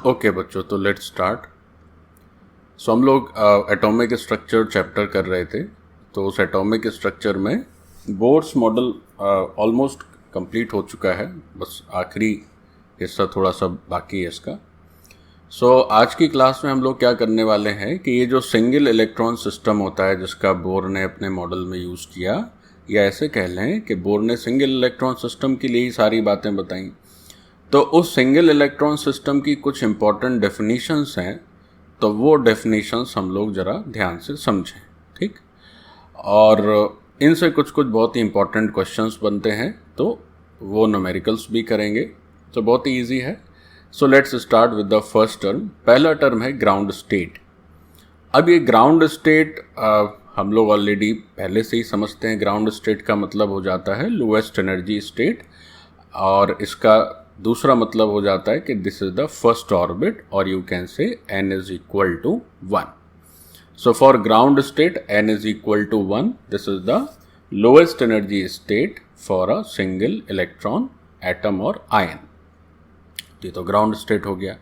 Okay बच्चों, तो let's start. सो हम लोग एटॉमिक स्ट्रक्चर चैप्टर कर रहे थे। तो उस एटॉमिक स्ट्रक्चर में बोर्स मॉडल ऑलमोस्ट कंप्लीट हो चुका है, बस आखिरी हिस्सा थोड़ा सा बाकी है इसका। सो आज की क्लास में हम लोग क्या करने वाले हैं कि ये जो सिंगल इलेक्ट्रॉन सिस्टम होता है जिसका बोर ने अपने मॉडल में यूज़ किया, या ऐसे कह लें कि बोर ने सिंगल इलेक्ट्रॉन सिस्टम के लिए ही सारी बातें बताई। तो उस सिंगल इलेक्ट्रॉन सिस्टम की कुछ इम्पॉर्टेंट डेफिनीशंस हैं, तो वो डेफिनीशंस हम लोग ज़रा ध्यान से समझें, ठीक। और इनसे कुछ कुछ बहुत ही इम्पॉर्टेंट क्वेश्चंस बनते हैं, तो वो न्यूमेरिकल्स भी करेंगे, तो बहुत ही ईजी है। So let's start with the first term. पहला टर्म है ग्राउंड स्टेट। अब ये ग्राउंड स्टेट हम लोग ऑलरेडी पहले से ही समझते हैं। ग्राउंड स्टेट का मतलब हो जाता है लोएस्ट एनर्जी स्टेट, और इसका दूसरा मतलब हो जाता है कि this is the first orbit, और you can say n is equal to 1। So for ground state n is equal to 1, this is the lowest energy state for a single electron, atom और ion. ये तो ground state हो गया।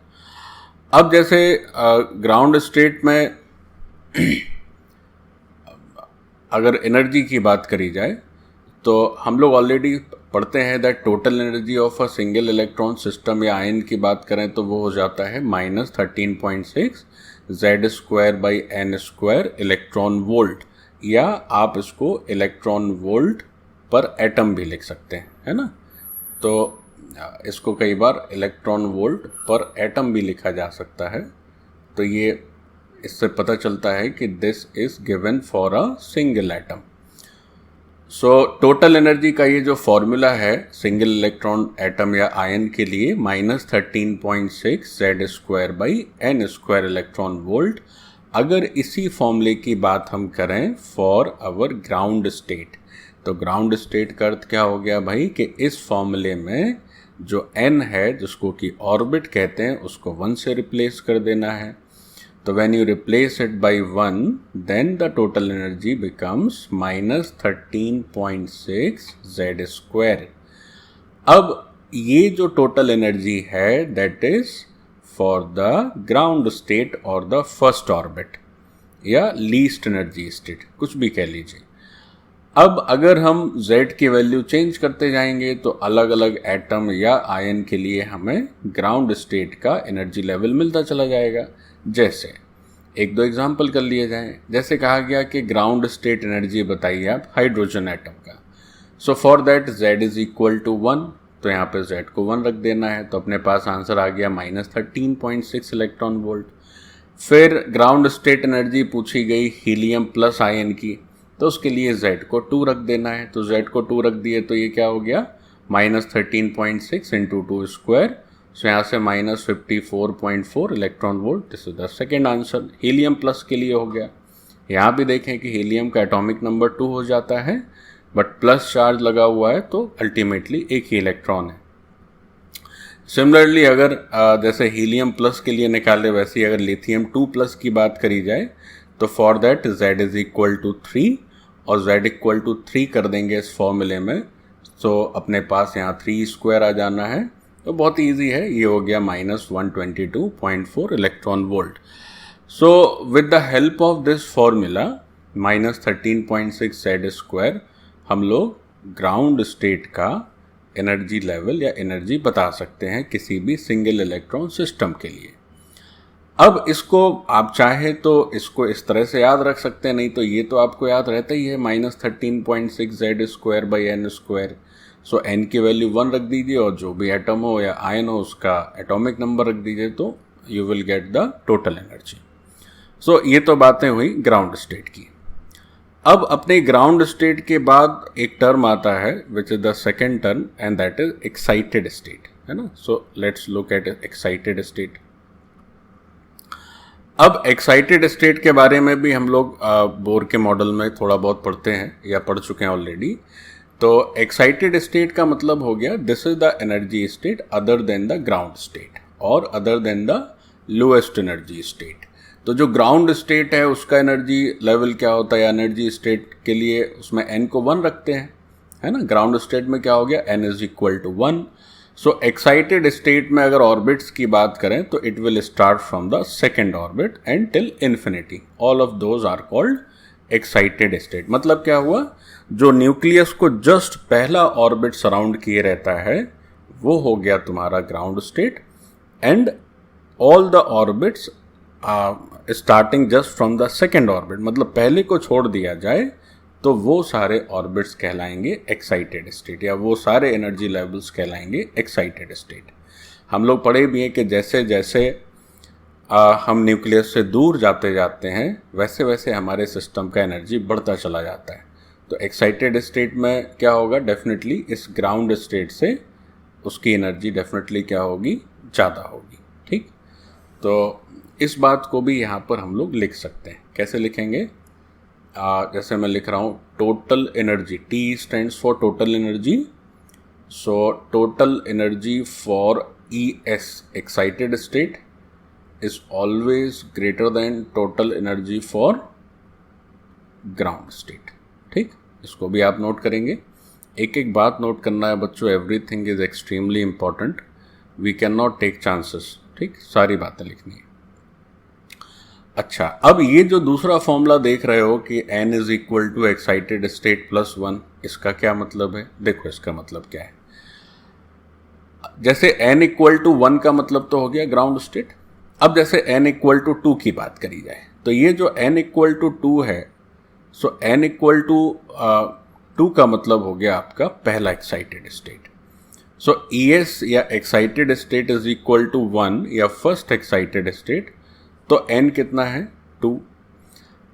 अब जैसे ground state में अगर energy की बात करी जाए तो हम लोग ऑलरेडी पढ़ते हैं that total energy of a single electron system या आयन की बात करें तो वो हो जाता है -13.6 Z²/n² इलेक्ट्रॉन वोल्ट, या आप इसको इलेक्ट्रॉन वोल्ट पर एटम भी लिख सकते हैं, है ना। तो इसको कई बार इलेक्ट्रॉन वोल्ट पर एटम भी लिखा जा सकता है। तो ये इससे पता चलता है कि this is given for a single atom. So total energy का ये जो फॉर्मूला है सिंगल इलेक्ट्रॉन, एटम या आयन के लिए, -13.6 Z²/n² इलेक्ट्रॉन वोल्ट। अगर इसी फॉर्मूले की बात हम करें फॉर आवर ग्राउंड स्टेट, तो ग्राउंड स्टेट का अर्थ क्या हो गया भाई कि इस फॉर्मूले में जो n है, जिसको कि ऑर्बिट कहते हैं, उसको 1 से रिप्लेस कर देना है। तो when you replace it by 1, then the total energy becomes -13.6 Z²। अब ये जो टोटल एनर्जी है that is for the ground state और द फर्स्ट ऑर्बिट या लीस्ट एनर्जी स्टेट, कुछ भी कह लीजिए। अब अगर हम Z की वैल्यू चेंज करते जाएंगे तो अलग अलग एटम या आयन के लिए हमें ग्राउंड स्टेट का एनर्जी लेवल मिलता चला जाएगा। जैसे एक दो एग्जाम्पल कर लिए जाएं। जैसे कहा गया कि ग्राउंड स्टेट एनर्जी बताइए आप हाइड्रोजन एटम का। So for that Z is equal to 1, तो यहाँ पे Z को 1 रख देना है, तो अपने पास आंसर आ गया -13.6 इलेक्ट्रॉन वोल्ट। फिर ग्राउंड स्टेट एनर्जी पूछी गई हीलियम प्लस आयन की, तो उसके लिए Z को 2 रख देना है, तो Z को 2 रख दिए तो ये क्या हो गया -13.6 इंटू 2²। सो यहाँ से -54.4 electron volt, this is the second answer. Helium plus के लिए हो गया। यहाँ भी देखें कि हीलियम का एटॉमिक नंबर 2 हो जाता है, बट प्लस चार्ज लगा हुआ है तो अल्टीमेटली एक ही इलेक्ट्रॉन है। सिमिलरली अगर जैसे हीलियम प्लस के लिए निकाले, वैसे ही अगर लिथियम 2+ की बात करी जाए तो for that Z is equal to 3, और Z इक्वल टू 3 कर देंगे इस फॉर्मूले में, तो अपने पास यहाँ 3² आ जाना है। तो बहुत ईजी है, ये हो गया -122.4 electron volt. So with the help of this formula -13.6 Z², हम लोग ग्राउंड स्टेट का एनर्जी लेवल या एनर्जी बता सकते हैं किसी भी सिंगल इलेक्ट्रॉन सिस्टम के लिए। अब इसको आप चाहे तो इसको इस तरह से याद रख सकते हैं, नहीं तो ये तो आपको याद रहता ही है -13.6 Z²/n²। सो n की वैल्यू 1 रख दीजिए, और जो भी एटम हो या आयन हो उसका एटॉमिक नंबर रख दीजिए, तो you will get the total energy. So ये तो बातें हुई ग्राउंड स्टेट की। अब अपने ग्राउंड स्टेट के बाद एक टर्म आता है which is the second term, and that is excited state, है ना। So let's look at excited state. अब एक्साइटेड स्टेट के बारे में भी हम लोग बोर के मॉडल में थोड़ा बहुत पढ़ते हैं या पढ़ चुके हैं ऑलरेडी। तो एक्साइटेड स्टेट का मतलब हो गया this is the energy state other than the ground state और other than the lowest energy state. तो जो ग्राउंड स्टेट है उसका एनर्जी लेवल क्या होता है, एनर्जी स्टेट के लिए उसमें n को 1 रखते हैं, है ना। ग्राउंड स्टेट में क्या हो गया, n is equal to 1। So excited state में अगर ऑर्बिट्स की बात करें तो it will start from the second orbit and till infinity, all of those are called excited state. मतलब क्या हुआ, जो न्यूक्लियस को जस्ट पहला ऑर्बिट सराउंड किए रहता है वो हो गया तुम्हारा ground state, and all the orbits starting just from the second orbit, मतलब पहले को छोड़ दिया जाए तो वो सारे ऑर्बिट्स कहलाएंगे एक्साइटेड स्टेट, या वो सारे एनर्जी लेवल्स कहलाएंगे एक्साइटेड स्टेट। हम लोग पढ़े भी हैं कि जैसे जैसे हम न्यूक्लियस से दूर जाते जाते हैं वैसे वैसे हमारे सिस्टम का एनर्जी बढ़ता चला जाता है। तो एक्साइटेड स्टेट में क्या होगा, डेफिनेटली इस ग्राउंड स्टेट से उसकी एनर्जी डेफिनेटली क्या होगी, ज़्यादा होगी। ठीक, तो इस बात को भी यहाँ पर हम लोग लिख सकते हैं। कैसे लिखेंगे, जैसे मैं लिख रहा हूँ total energy, T stands for total energy, so total energy for ES excited state is always greater than total energy for ground state। ठीक, इसको भी आप नोट करेंगे। एक एक बात नोट करना है बच्चों, everything is extremely important, we can not take chances. ठीक, सारी बातें लिखनी है। अच्छा, अब ये जो दूसरा फॉर्मूला देख रहे हो कि n is equal to excited state plus 1, इसका क्या मतलब है? देखो इसका मतलब क्या है, जैसे n इक्वल टू 1 का मतलब तो हो गया ग्राउंड स्टेट। अब जैसे n इक्वल टू 2 की बात करी जाए तो ये जो n इक्वल टू 2 है, सो n इक्वल टू 2 का मतलब हो गया आपका पहला एक्साइटेड स्टेट। सो ES या excited state is equal to 1 या फर्स्ट एक्साइटेड स्टेट, तो n कितना है 2।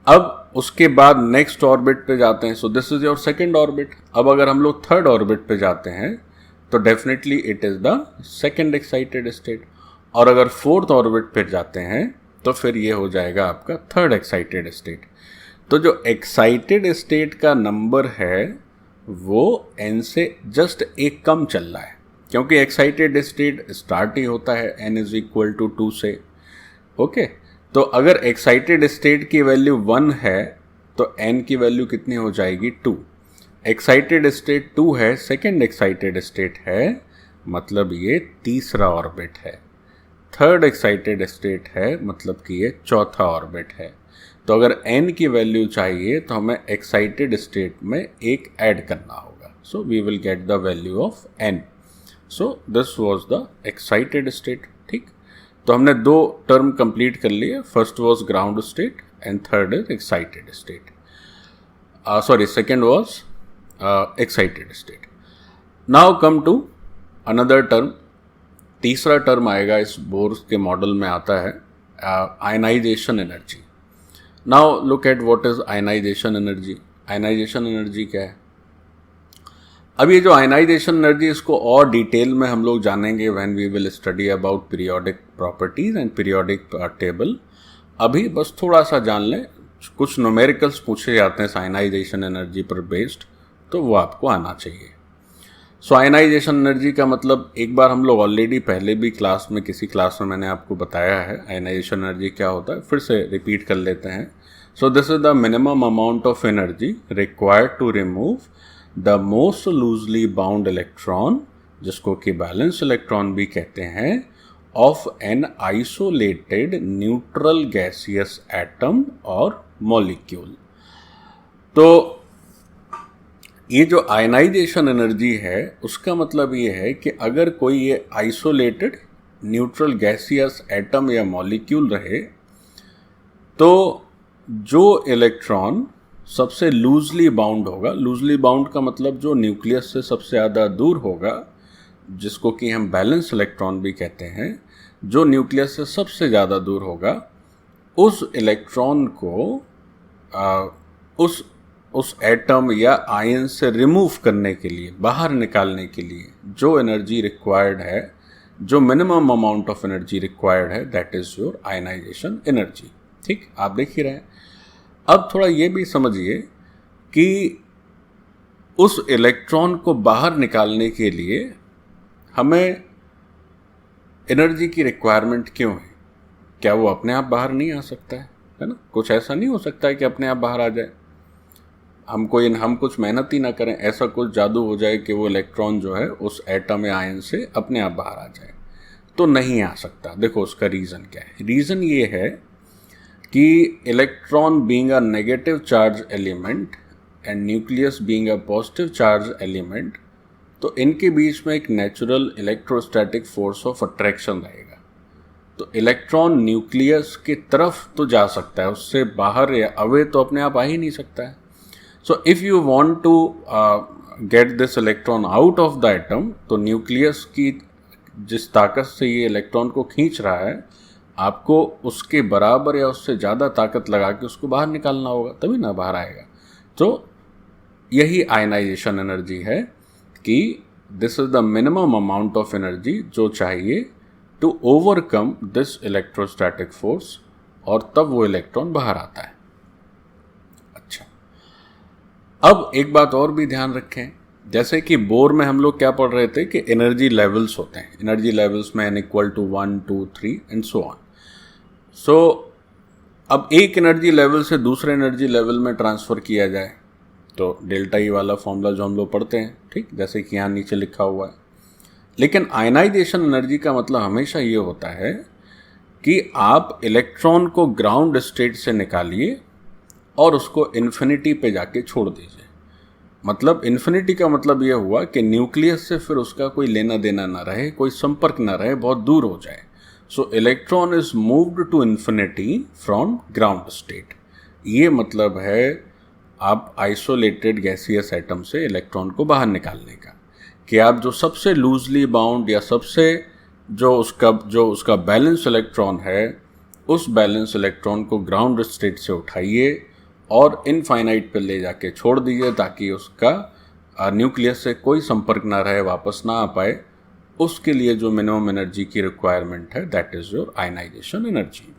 अब उसके बाद नेक्स्ट ऑर्बिट पे जाते हैं, so this is your second orbit. अब अगर हम लोग थर्ड ऑर्बिट पे जाते हैं तो definitely it is the second excited state, और अगर फोर्थ ऑर्बिट पे जाते हैं तो फिर ये हो जाएगा आपका थर्ड एक्साइटेड स्टेट। तो जो एक्साइटेड स्टेट का नंबर है वो n से जस्ट एक कम चल रहा है, क्योंकि एक्साइटेड स्टेट स्टार्ट ही होता है n इज इक्वल टू 2 से। ओके, तो अगर एक्साइटेड स्टेट की वैल्यू 1 है तो n की वैल्यू कितनी हो जाएगी 2। एक्साइटेड स्टेट 2 है, सेकेंड एक्साइटेड स्टेट है, मतलब ये तीसरा ऑर्बिट है। थर्ड एक्साइटेड स्टेट है, मतलब कि ये चौथा ऑर्बिट है। तो अगर n की वैल्यू चाहिए तो हमें एक्साइटेड स्टेट में एक ऐड करना होगा, so we will get the value of n। So this was the excited state. ठीक, तो हमने दो टर्म कंप्लीट कर लिए, first was ground state and third is excited state, sorry second was excited state. Now come to another term, तीसरा term आएगा इस Bohr के मॉडल में आता है ionization energy. Now look at what is ionization energy. Ionisation energy क्या है? अब ये जो आयनाइजेशन एनर्जी, इसको और डिटेल में हम लोग जानेंगे when we will study about periodic properties and periodic table. अभी बस थोड़ा सा जान लें, कुछ न्यूमेरिकल्स पूछे जाते हैं आयनाइजेशन एनर्जी पर बेस्ड, तो वो आपको आना चाहिए। सो आयनाइजेशन एनर्जी का मतलब एक बार हम लोग ऑलरेडी पहले भी क्लास में, किसी क्लास में मैंने आपको बताया है आयनाइजेशन एनर्जी क्या होता है, फिर से रिपीट कर लेते हैं। So this is the minimum amount of energy required to remove the most loosely bound electron, जिसको कि बैलेंस इलेक्ट्रॉन भी कहते हैं, of an isolated neutral gaseous atom or molecule. तो ये जो आयनाइजेशन एनर्जी है उसका मतलब ये है कि अगर कोई ये आइसोलेटेड न्यूट्रल गैसियस एटम या मॉलिक्यूल रहे तो जो इलेक्ट्रॉन सबसे लूजली बाउंड होगा, लूजली बाउंड का मतलब जो न्यूक्लियस से सबसे ज़्यादा दूर होगा, जिसको कि हम बैलेंस इलेक्ट्रॉन भी कहते हैं, जो न्यूक्लियस से सबसे ज़्यादा दूर होगा, उस इलेक्ट्रॉन को उस एटम या आयन से रिमूव करने के लिए, बाहर निकालने के लिए जो एनर्जी रिक्वायर्ड है, जो minimum amount of energy required है, that is your ionization energy. ठीक, आप देख ही रहे हैं। अब थोड़ा ये भी समझिए कि उस इलेक्ट्रॉन को बाहर निकालने के लिए हमें एनर्जी की रिक्वायरमेंट क्यों है? क्या वो अपने आप बाहर नहीं आ सकता है ना? कुछ ऐसा नहीं हो सकता है कि अपने आप बाहर आ जाए? हम कुछ मेहनत ही ना करें, ऐसा कुछ जादू हो जाए कि वो इलेक्ट्रॉन जो है उस एटम या आयन से अपने आप बाहर आ जाए, तो नहीं आ सकता। देखो उसका रीज़न क्या है। रीज़न ये है कि electron being a negative charge element and nucleus being a positive charge element, तो इनके बीच में एक natural electrostatic force of attraction रहेगा। तो इलेक्ट्रॉन न्यूक्लियस की तरफ तो जा सकता है, उससे बाहर या अवे तो अपने आप आ ही नहीं सकता है। So if you want to get this electron out of the atom, तो न्यूक्लियस की जिस ताकत से ये इलेक्ट्रॉन को खींच रहा है, आपको उसके बराबर या उससे ज़्यादा ताकत लगा के उसको बाहर निकालना होगा, तभी ना बाहर आएगा। तो यही आयनाइजेशन एनर्जी है कि this is the minimum amount of energy जो चाहिए to overcome this electrostatic force, और तब वो इलेक्ट्रॉन बाहर आता है। अच्छा, अब एक बात और भी ध्यान रखें, जैसे कि बोर में हम लोग क्या पढ़ रहे थे कि एनर्जी लेवल्स होते हैं, एनर्जी लेवल्स में n = 1 2 3 एंड सो ऑन। सो अब एक एनर्जी लेवल से दूसरे एनर्जी लेवल में ट्रांसफ़र किया जाए तो डेल्टा ई वाला फॉर्मूला जो हम लोग पढ़ते हैं, ठीक, जैसे कि यहाँ नीचे लिखा हुआ है। लेकिन आयनाइजेशन एनर्जी का मतलब हमेशा ये होता है कि आप इलेक्ट्रॉन को ग्राउंड स्टेट से निकालिए और उसको इन्फिनिटी पे जाके छोड़ दीजिए। मतलब इन्फिनिटी का मतलब ये हुआ कि न्यूक्लियस से फिर उसका कोई लेना देना ना रहे, कोई संपर्क ना रहे, बहुत दूर हो जाए। So electron is moved to infinity from ground state. ये मतलब है आप आइसोलेटेड गैसियस एटम से इलेक्ट्रॉन को बाहर निकालने का, कि आप जो सबसे लूजली बाउंड या सबसे जो उसका बैलेंस इलेक्ट्रॉन है, उस बैलेंस इलेक्ट्रॉन को ग्राउंड स्टेट से उठाइए और इनफाइनाइट पे ले जाके छोड़ दीजिए, ताकि उसका न्यूक्लियस से कोई संपर्क ना रहे, वापस ना आ पाए। उसके लिए जो मिनिमम एनर्जी की रिक्वायरमेंट है, that is your ionization energy.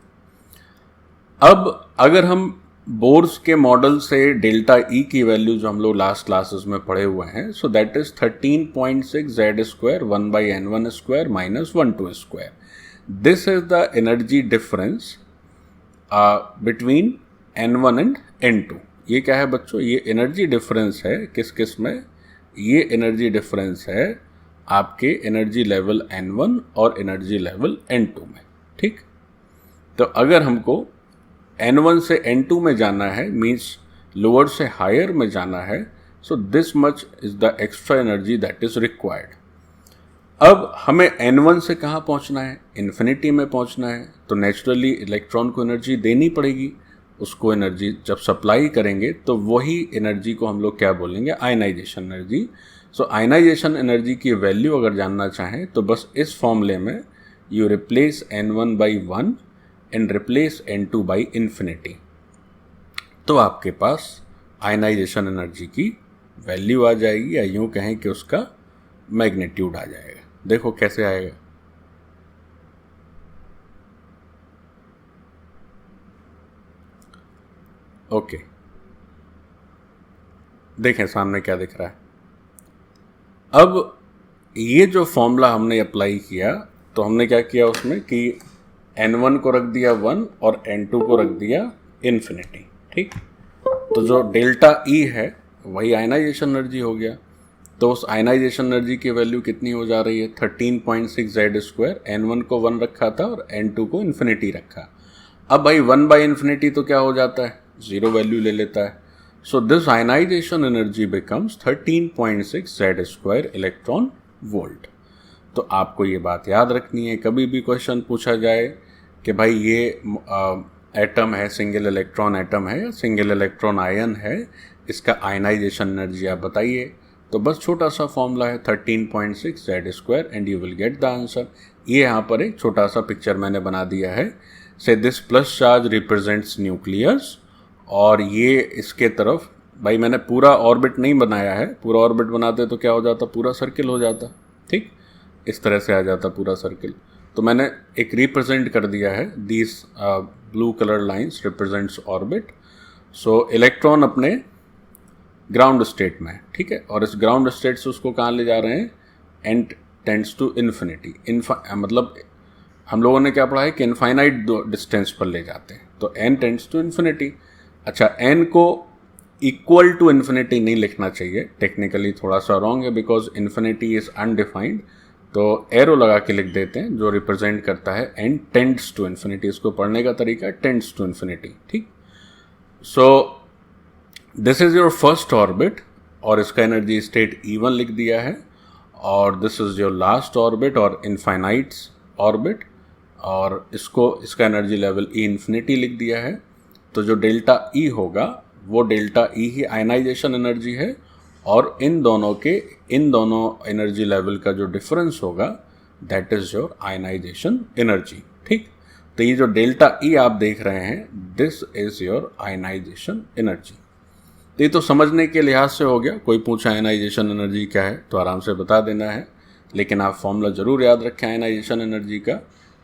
अब अगर हम बोर्स के मॉडल से डेल्टा ई की वैल्यू जो हम लोग लास्ट क्लासेस में पढ़े हुए हैं, सो that is 13.6 Z² 1/n1² - 1/2²। This is the energy difference between n1 and n2। ये क्या है बच्चों? ये एनर्जी डिफरेंस है किस में? ये एनर्जी डिफरेंस है आपके एनर्जी लेवल n1 और एनर्जी लेवल n2 में, ठीक। तो अगर हमको n1 से n2 में जाना है, मीन्स लोअर से हायर में जाना है, so this much is the extra energy that is required. अब हमें n1 से कहाँ पहुँचना है? इन्फिनिटी में पहुँचना है, तो नेचुरली इलेक्ट्रॉन को एनर्जी देनी पड़ेगी। उसको एनर्जी जब सप्लाई करेंगे तो वही एनर्जी को हम लोग क्या बोलेंगे? Ionisation energy. So ionisation energy की वैल्यू अगर जानना चाहें तो बस इस फॉर्मूले में you replace n1 by 1 and replace n2 by infinity, तो आपके पास आयनाइजेशन एनर्जी की वैल्यू आ जाएगी, या यूँ कहें कि उसका मैग्नीट्यूड आ जाएगा। देखो कैसे आएगा। ओके, देखें सामने क्या दिख रहा है। अब ये जो फॉर्मूला हमने अप्लाई किया, तो हमने क्या किया उसमें कि n1 को रख दिया 1 और n2 को रख दिया इन्फिनिटी, ठीक। तो जो डेल्टा ई है वही आयनाइजेशन एनर्जी हो गया। तो उस आयनाइजेशन एनर्जी की वैल्यू कितनी हो जा रही है? 13.6 Z²। n1 को 1 रखा था और n2 को इन्फिनिटी रखा। अब भाई 1/इन्फिनिटी तो क्या हो जाता है? 0 वैल्यू ले लेता है। So this ionisation energy becomes 13.6 Z² electron volt. तो आपको ये बात याद रखनी है, कभी भी क्वेश्चन पूछा जाए कि भाई ये एटम है, सिंगल इलेक्ट्रॉन एटम है या सिंगल इलेक्ट्रॉन आयन है, इसका आयनाइजेशन एनर्जी आप बताइए, तो बस छोटा सा फॉर्मूला है 13.6 Z² and you will get the answer. ये यहाँ पर एक छोटा सा पिक्चर मैंने बना दिया है। से this plus charge represents nucleus, और ये इसके तरफ, भाई मैंने पूरा ऑर्बिट नहीं बनाया है, पूरा ऑर्बिट बनाते तो क्या हो जाता? पूरा सर्किल हो जाता, ठीक, इस तरह से आ जाता पूरा सर्किल। तो मैंने एक रिप्रेजेंट कर दिया है, these blue colour lines represents orbit. So electron अपने ग्राउंड स्टेट में, ठीक है, और इस ग्राउंड स्टेट से उसको कहाँ ले जा रहे हैं? n tends to infinity. मतलब हम लोगों ने क्या पढ़ा है कि इनफाइनाइट डिस्टेंस पर ले जाते हैं, तो n टेंड्स टू इन्फिनिटी। अच्छा, n को इक्वल टू इन्फिनिटी नहीं लिखना चाहिए, टेक्निकली थोड़ा सा रॉन्ग है, बिकॉज इन्फिनिटी इज अनडिफाइंड, तो एरो लगा के लिख देते हैं जो रिप्रेजेंट करता है एंड टेंड्स टू इन्फिनिटी। इसको पढ़ने का तरीका है टेंड्स टू इन्फिनिटी, ठीक। सो this is your first orbit और इसका एनर्जी स्टेट E1 लिख दिया है, और this is your last orbit और इनफाइनाइट्स ऑर्बिट, और इसका एनर्जी लेवल E इन्फिनिटी लिख दिया है। तो जो डेल्टा E होगा वो डेल्टा E ही आयनाइजेशन एनर्जी है, और इन दोनों एनर्जी लेवल का जो डिफरेंस होगा that is your ionization energy, ठीक। तो ये जो डेल्टा E आप देख रहे हैं, this is your ionization energy. तो ये तो समझने के लिहाज से हो गया। कोई पूछा आयनाइजेशन एनर्जी क्या है तो आराम से बता देना है, लेकिन आप फॉर्मूला जरूर याद रखें आयनाइजेशन एनर्जी का।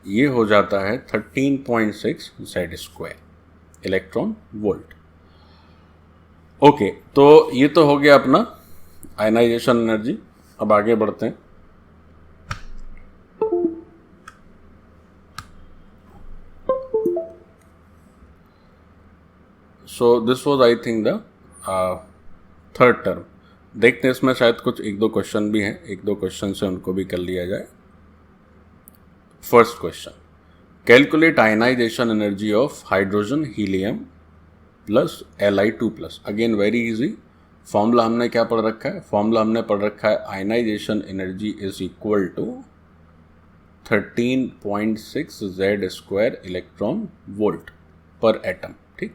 ये हो जाता है 13.6 Z² इलेक्ट्रॉन वोल्ट। ओके, तो ये तो हो गया अपना आयनाइजेशन एनर्जी। अब आगे बढ़ते हैं। So this was I think the third term. देखते हैं इसमें शायद कुछ एक दो क्वेश्चन भी हैं, एक दो क्वेश्चन से उनको भी कर लिया जाए। First question, calculate ionization energy of hydrogen helium plus Li2+। Again very easy. Formula हमने क्या पढ़ रखा है? फॉर्मूला हमने पढ़ रखा है ionization energy is equal to 13.6 Z² electron volt per atom, ठीक।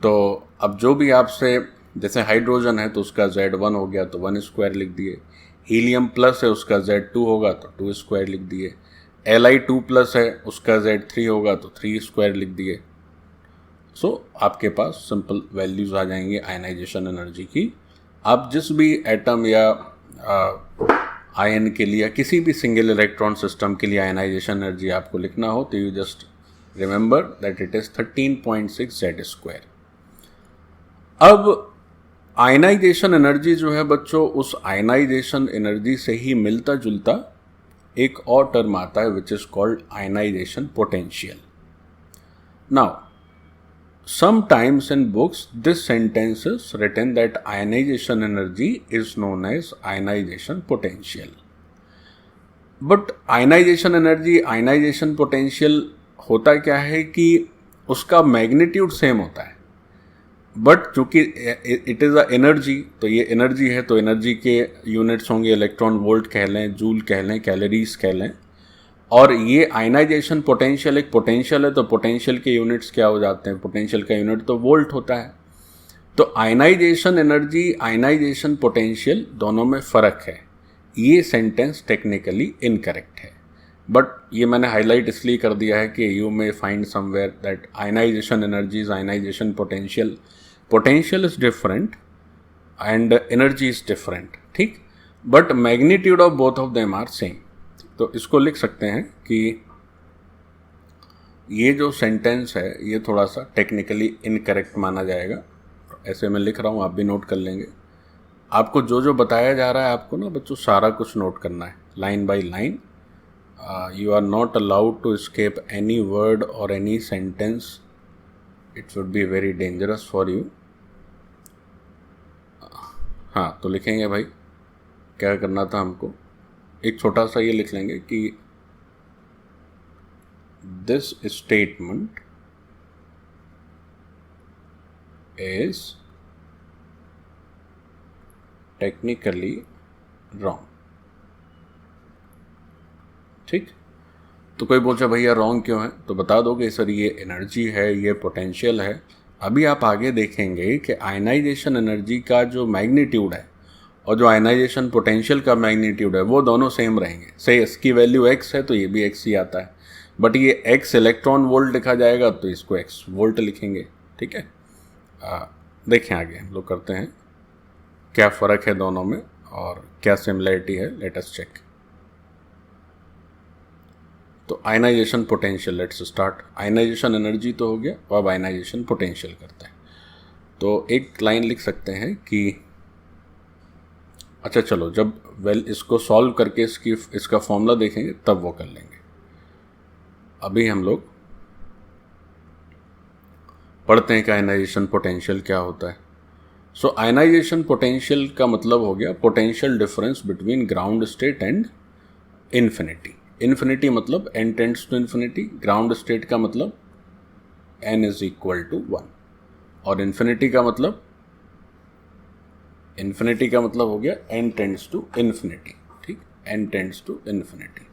तो अब जो भी आपसे, जैसे हाइड्रोजन है तो उसका Z1 हो गया तो 1² लिख दिए, हीलियम प्लस है उसका Z2 होगा तो 2² लिख दिए, Li2+ है उसका Z3 होगा तो 3² लिख दिए। सो आपके पास सिंपल वैल्यूज आ जाएंगी आयनाइजेशन एनर्जी की। आप जिस भी एटम या आयन के लिए या किसी भी सिंगल इलेक्ट्रॉन सिस्टम के लिए आयनाइजेशन एनर्जी आपको लिखना हो तो you just remember that it is 13.6 Z²। अब आयनाइजेशन एनर्जी जो है बच्चों, उस आयनाइजेशन एनर्जी से ही मिलता जुलता एक और टर्म आता है which is called ionisation potential. Now sometimes in books this sentence is written that ionization energy is known as ionization potential, but ionization energy, ionization potential होता क्या है कि उसका मैग्नीट्यूड सेम होता है, बट चूंकि इट इज़ अ एनर्जी, तो ये एनर्जी है तो एनर्जी के यूनिट्स होंगे इलेक्ट्रॉन वोल्ट कह लें, जूल कह लें, कैलोरीज कह लें, और ये आयनाइजेशन पोटेंशियल एक पोटेंशियल है तो पोटेंशियल के यूनिट्स क्या हो जाते हैं? पोटेंशियल का यूनिट तो वोल्ट होता है। तो आयनाइजेशन एनर्जी, आयनाइजेशन पोटेंशियल दोनों में फ़र्क है। ये सेंटेंस टेक्निकली इनकरेक्ट है, बट ये मैंने हाईलाइट इसलिए कर दिया है कि you may find somewhere that ionisation energy is ionisation potential, potential is different and energy is different, ठीक, but magnitude of both of them are same. तो इसको लिख सकते हैं कि ये जो सेंटेंस है ये थोड़ा सा टेक्निकली इनकरेक्ट माना जाएगा। ऐसे मैं लिख रहा हूँ, आप भी नोट कर लेंगे। आपको जो जो बताया जा रहा है आपको ना बच्चों सारा कुछ नोट करना है line by line. You are not allowed to escape any word or any sentence. It would be very dangerous for you. हाँ, तो लिखेंगे भाई क्या करना था हमको, एक छोटा सा ये लिख लेंगे कि this statement is technically wrong. ठीक, तो कोई पूछा भैया रॉन्ग क्यों है, तो बता दोगे सर ये एनर्जी है, ये पोटेंशियल है। अभी आप आगे देखेंगे कि आयनाइजेशन एनर्जी का जो मैग्नीट्यूड है और जो आयनाइजेशन पोटेंशियल का मैग्नीट्यूड है वो दोनों सेम रहेंगे। से इसकी वैल्यू x है तो ये भी x ही आता है, बट ये x इलेक्ट्रॉन वोल्ट लिखा जाएगा तो इसको x वोल्ट लिखेंगे। ठीक है, देखें आगे हम लोग करते हैं क्या फ़र्क है दोनों में और क्या सिमिलरिटी है, लेट अस चेक। तो ionisation potential, let's start. Ionisation energy तो हो गया, अब आयनाइजेशन पोटेंशियल करते हैं। तो एक लाइन लिख सकते हैं कि अच्छा चलो जब इसको सॉल्व करके इसका फॉर्मूला देखेंगे तब वो कर लेंगे। अभी हम लोग पढ़ते हैं कि आयनाइजेशन पोटेंशियल क्या होता है। सो आयनाइजेशन पोटेंशियल का मतलब हो गया potential difference between ground state and infinity. Infinity मतलब n tends to infinity, ground state का मतलब n इज इक्वल टू 1, और इन्फिनिटी का मतलब हो गया n टेंड्स टू इन्फिनिटी। ठीक, n टेंड्स टू इन्फिनिटी।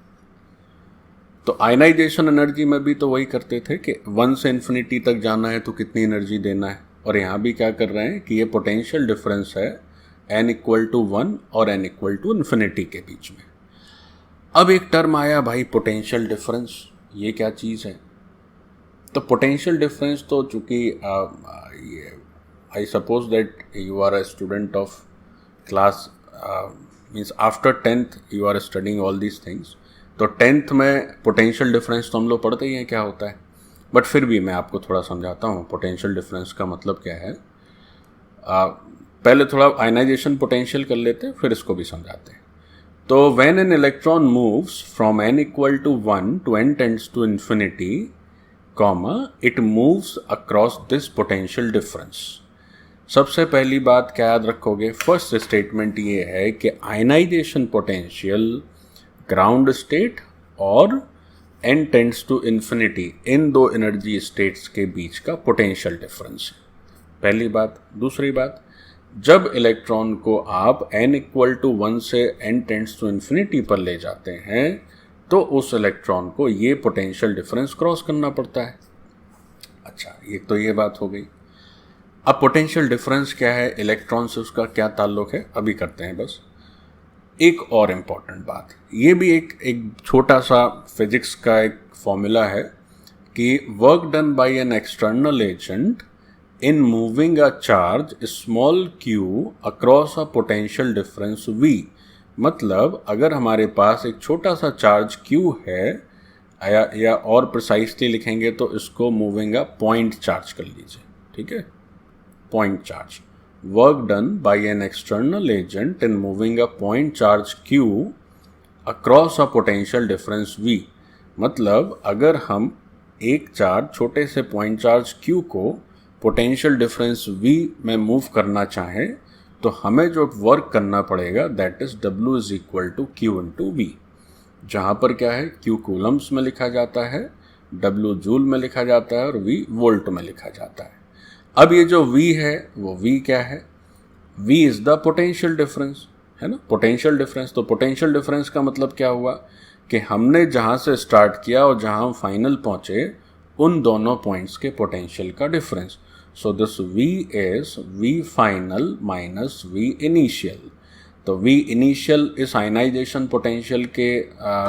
तो आयनाइजेशन एनर्जी में भी तो वही करते थे कि 1 से इन्फिनिटी तक जाना है तो कितनी एनर्जी देना है, और यहाँ भी क्या कर रहे हैं कि ये पोटेंशियल डिफरेंस है n इक्वल टू 1 और n इक्वल टू इन्फिनिटी के बीच में। अब एक टर्म आया भाई पोटेंशियल डिफरेंस, ये क्या चीज़ है? तो पोटेंशियल डिफरेंस तो चूँकि I suppose that you are a student of class means after 10th you are studying all these things, तो 10th में पोटेंशियल डिफरेंस तो हम लोग पढ़ते ही हैं क्या होता है, बट फिर भी मैं आपको थोड़ा समझाता हूँ पोटेंशियल डिफरेंस का मतलब क्या है। पहले थोड़ा आयनाइजेशन पोटेंशियल कर लेते हैं, फिर इसको भी समझाते हैं। तो when an electron moves from n equal to 1 to n tends to infinity, it moves across this potential difference. सबसे पहली बात क्या याद रखोगे? फर्स्ट स्टेटमेंट ये है कि आयनाइजेशन पोटेंशियल ग्राउंड स्टेट और n टेंड्स टू इन्फिनिटी इन दो एनर्जी स्टेट्स के बीच का पोटेंशियल डिफरेंस है, पहली बात। दूसरी बात, जब इलेक्ट्रॉन को आप n इक्वल टू 1 से n टेंड्स टू इन्फिनिटी पर ले जाते हैं तो उस इलेक्ट्रॉन को ये पोटेंशियल डिफरेंस क्रॉस करना पड़ता है। अच्छा, ये तो ये बात हो गई। अब पोटेंशियल डिफरेंस क्या है, इलेक्ट्रॉन से उसका क्या ताल्लुक है, अभी करते हैं। बस एक और इम्पॉर्टेंट बात, ये भी एक छोटा सा फिजिक्स का एक फॉर्मूला है कि work done by an external agent in moving a charge small q across a potential difference v। मतलब अगर हमारे पास एक छोटा सा चार्ज q है, या और प्रिसाइसली लिखेंगे तो इसको मूविंग अ पॉइंट चार्ज कर लीजिए, ठीक है, point charge. Work done by an external agent in moving a point charge q across a potential difference v। मतलब अगर हम एक चार्ज, छोटे से पॉइंट चार्ज q को पोटेंशियल डिफरेंस v में मूव करना चाहें तो हमें जो वर्क करना पड़ेगा that is w is equal to q into v, जहाँ पर क्या है q कूलम्स में लिखा जाता है, w जूल में लिखा जाता है और v वोल्ट में लिखा जाता है। अब ये जो v है वो v क्या है, v is the potential difference, है ना, पोटेंशियल डिफरेंस। तो पोटेंशियल डिफरेंस का मतलब क्या हुआ कि हमने जहाँ से स्टार्ट किया और जहाँ हम फाइनल पहुँचे उन दोनों पॉइंट्स के पोटेंशियल का difference. So this V is V final minus V initial। तो V initial इस आयनाइजेशन पोटेंशियल के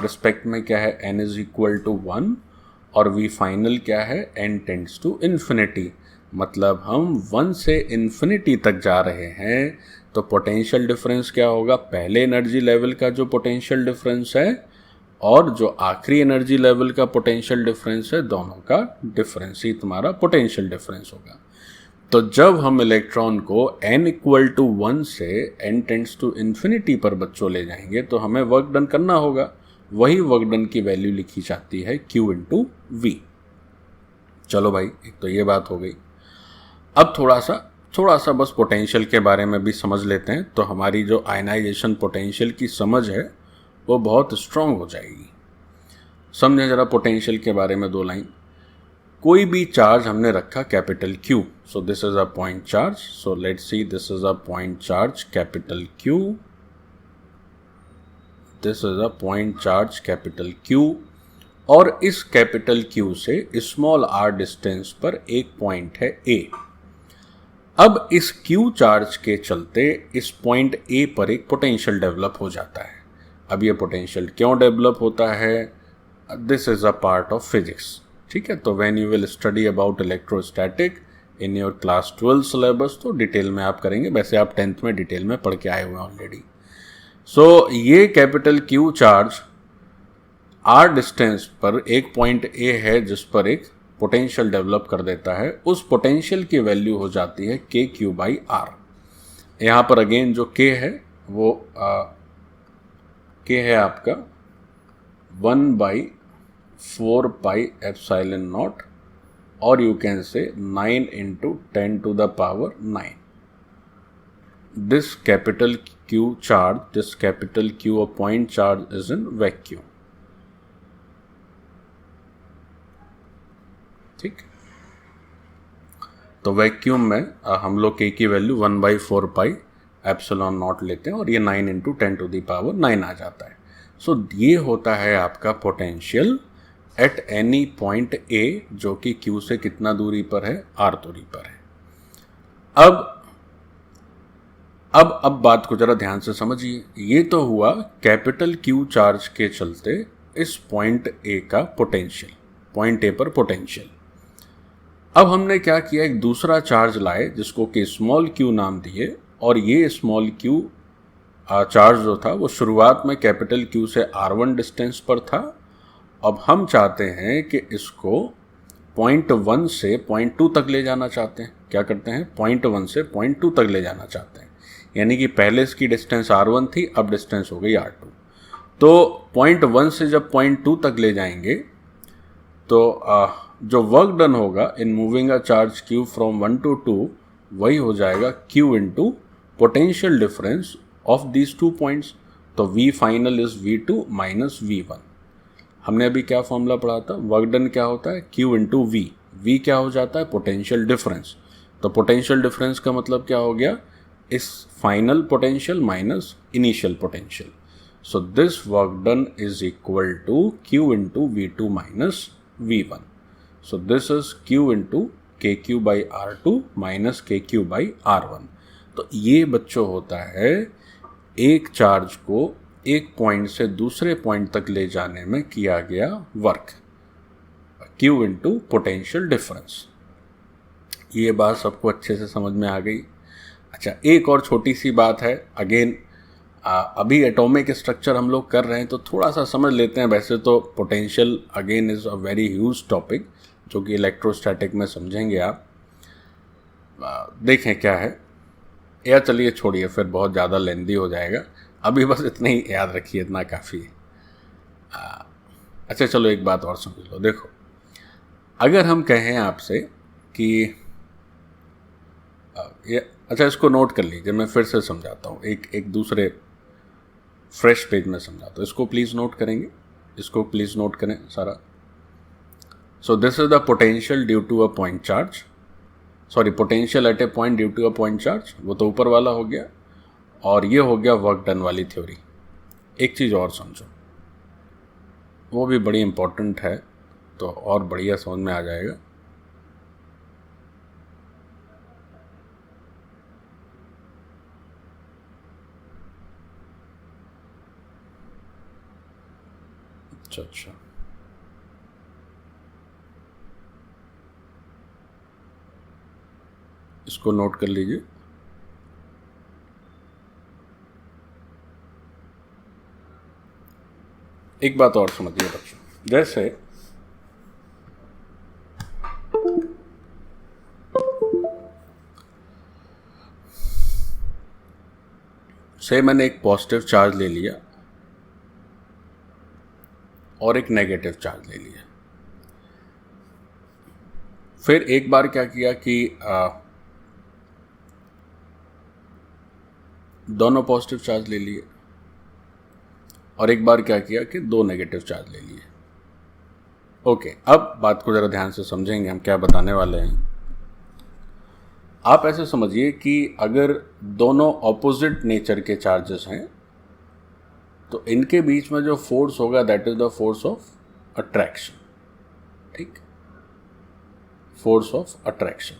रिस्पेक्ट में क्या है, n इज इक्वल टू 1, और V final क्या है, n टेंड्स टू इन्फिनिटी। मतलब हम 1 से इन्फिनिटी तक जा रहे हैं तो पोटेंशियल डिफरेंस क्या होगा, पहले एनर्जी लेवल का जो पोटेंशियल डिफरेंस है और जो आखिरी एनर्जी लेवल का पोटेंशियल डिफरेंस है, दोनों का डिफरेंस ही तुम्हारा पोटेंशियल डिफरेंस होगा। तो जब हम इलेक्ट्रॉन को n इक्वल टू 1 से n टेंड्स टू इन्फिनिटी पर बच्चों ले जाएंगे तो हमें वर्क डन करना होगा, वही वर्क डन की वैल्यू लिखी जाती है q इंटू वी। चलो भाई, एक तो ये बात हो गई। अब थोड़ा सा बस पोटेंशियल के बारे में भी समझ लेते हैं तो हमारी जो आयनाइजेशन पोटेंशियल की समझ है वो बहुत स्ट्रांग हो जाएगी। समझें जरा पोटेंशियल के बारे में 2 लाइन। कोई भी चार्ज हमने रखा capital Q, so this is a point charge, so let's see this is a point charge capital Q, this is a point charge capital Q, और इस कैपिटल Q से स्मॉल r डिस्टेंस पर एक point है A। अब इस Q charge के चलते इस पॉइंट A पर एक पोटेंशियल डेवलप हो जाता है। अब ये पोटेंशियल क्यों डेवलप होता है, this is a part of physics, ठीक है। तो when you will study about electrostatic in your class 12 syllabus तो डिटेल में आप करेंगे, वैसे आप 10th में डिटेल में पढ़ के आए हुए हैं ऑलरेडी। सो ये capital Q charge r distance पर एक पॉइंट A है जिस पर एक पोटेंशियल डेवलप कर देता है, उस पोटेंशियल की वैल्यू हो जाती है kq/r। यहाँ पर अगेन जो k है वो k है आपका 1/4 pi epsilon naught, और यू कैन से 9 × 10⁻⁹। this capital Q charge, this capital Q or point charge is in vacuum. ठीक, तो वैक्यूम में हम लोग के की वैल्यू 1/4 पाई एप्सिलॉन नॉट लेते हैं और ये 9 × 10⁹ आ जाता है. सो ये होता है आपका potential at any point A जो कि Q से कितना दूरी पर है, R दूरी पर है. अब बात को जरा ध्यान से समझिए. ये तो हुआ कैपिटल Q चार्ज के चलते इस पॉइंट ए का पोटेंशियल, पॉइंट ए पर पोटेंशियल. अब हमने क्या किया, एक दूसरा चार्ज लाए जिसको कि स्मॉल q नाम दिए, और ये स्मॉल q चार्ज जो था वो शुरुआत में कैपिटल Q से R1 डिस्टेंस पर था. अब हम चाहते हैं कि इसको पॉइंट 1 से पॉइंट 2 तक ले जाना चाहते हैं. क्या करते हैं, पॉइंट 1 से पॉइंट 2 तक ले जाना चाहते हैं. यानी कि पहले इसकी डिस्टेंस R1 थी, अब डिस्टेंस हो गई R2. तो पॉइंट 1 से जब पॉइंट 2 तक ले जाएंगे तो जो वर्क डन होगा इन moving a charge Q from 1 to 2 वही हो जाएगा Q into potential difference of these 2 points. तो V final is V2 minus V1. हमने अभी क्या फॉर्मूला पढ़ा था, वर्क डन क्या होता है, Q इंटू V. V क्या हो जाता है, पोटेंशियल डिफरेंस. तो पोटेंशियल डिफरेंस का मतलब क्या हो गया, इस final potential minus initial potential. So this work done is equal to Q into V2 minus V1. So this is Q into KQ by R2 minus KQ by R1. तो ये बच्चों होता है एक चार्ज को एक पॉइंट से दूसरे पॉइंट तक ले जाने में किया गया work, Q into potential difference. ये बात सबको अच्छे से समझ में आ गई. अच्छा, एक और छोटी सी बात है. अगेन अभी एटॉमिक स्ट्रक्चर हम लोग कर रहे हैं तो थोड़ा सा समझ लेते हैं. वैसे तो potential again is a very huge topic जो कि इलेक्ट्रोस्टैटिक में समझेंगे आप. देखें क्या है, या चलिए छोड़िए, फिर बहुत ज़्यादा लेंदी हो जाएगा. अभी बस इतना ही याद रखिए, इतना काफ़ी है. अच्छा चलो एक बात और समझ लो. देखो, अगर हम कहें आपसे कि अच्छा इसको नोट कर लीजिए, मैं फिर से समझाता हूँ, एक दूसरे फ्रेश पेज में समझाता हूँ. इसको प्लीज़ नोट करेंगे, इसको प्लीज़ नोट करें सारा. So this is the potential due to a point charge. Sorry, potential at a point due to a point charge. वो तो ऊपर वाला हो गया, और ये हो गया वर्क डन वाली थ्योरी. एक चीज़ और समझो, वो भी बड़ी इम्पोर्टेंट है, तो और बढ़िया समझ में आ जाएगा. अच्छा, इसको नोट कर लीजिए. एक बात और समझिए बच्चों, जैसे मैंने एक पॉजिटिव चार्ज ले लिया और एक नेगेटिव चार्ज ले लिया. फिर एक बार क्या किया कि दोनों पॉजिटिव चार्ज ले लिए, और एक बार क्या किया कि 2 नेगेटिव चार्ज ले लिए. ओके, अब बात को ज़रा ध्यान से समझेंगे हम क्या बताने वाले हैं. आप ऐसे समझिए कि अगर दोनों ऑपोजिट नेचर के चार्जेस हैं तो इनके बीच में जो फोर्स होगा that is the force of attraction. ठीक, फोर्स ऑफ अट्रैक्शन.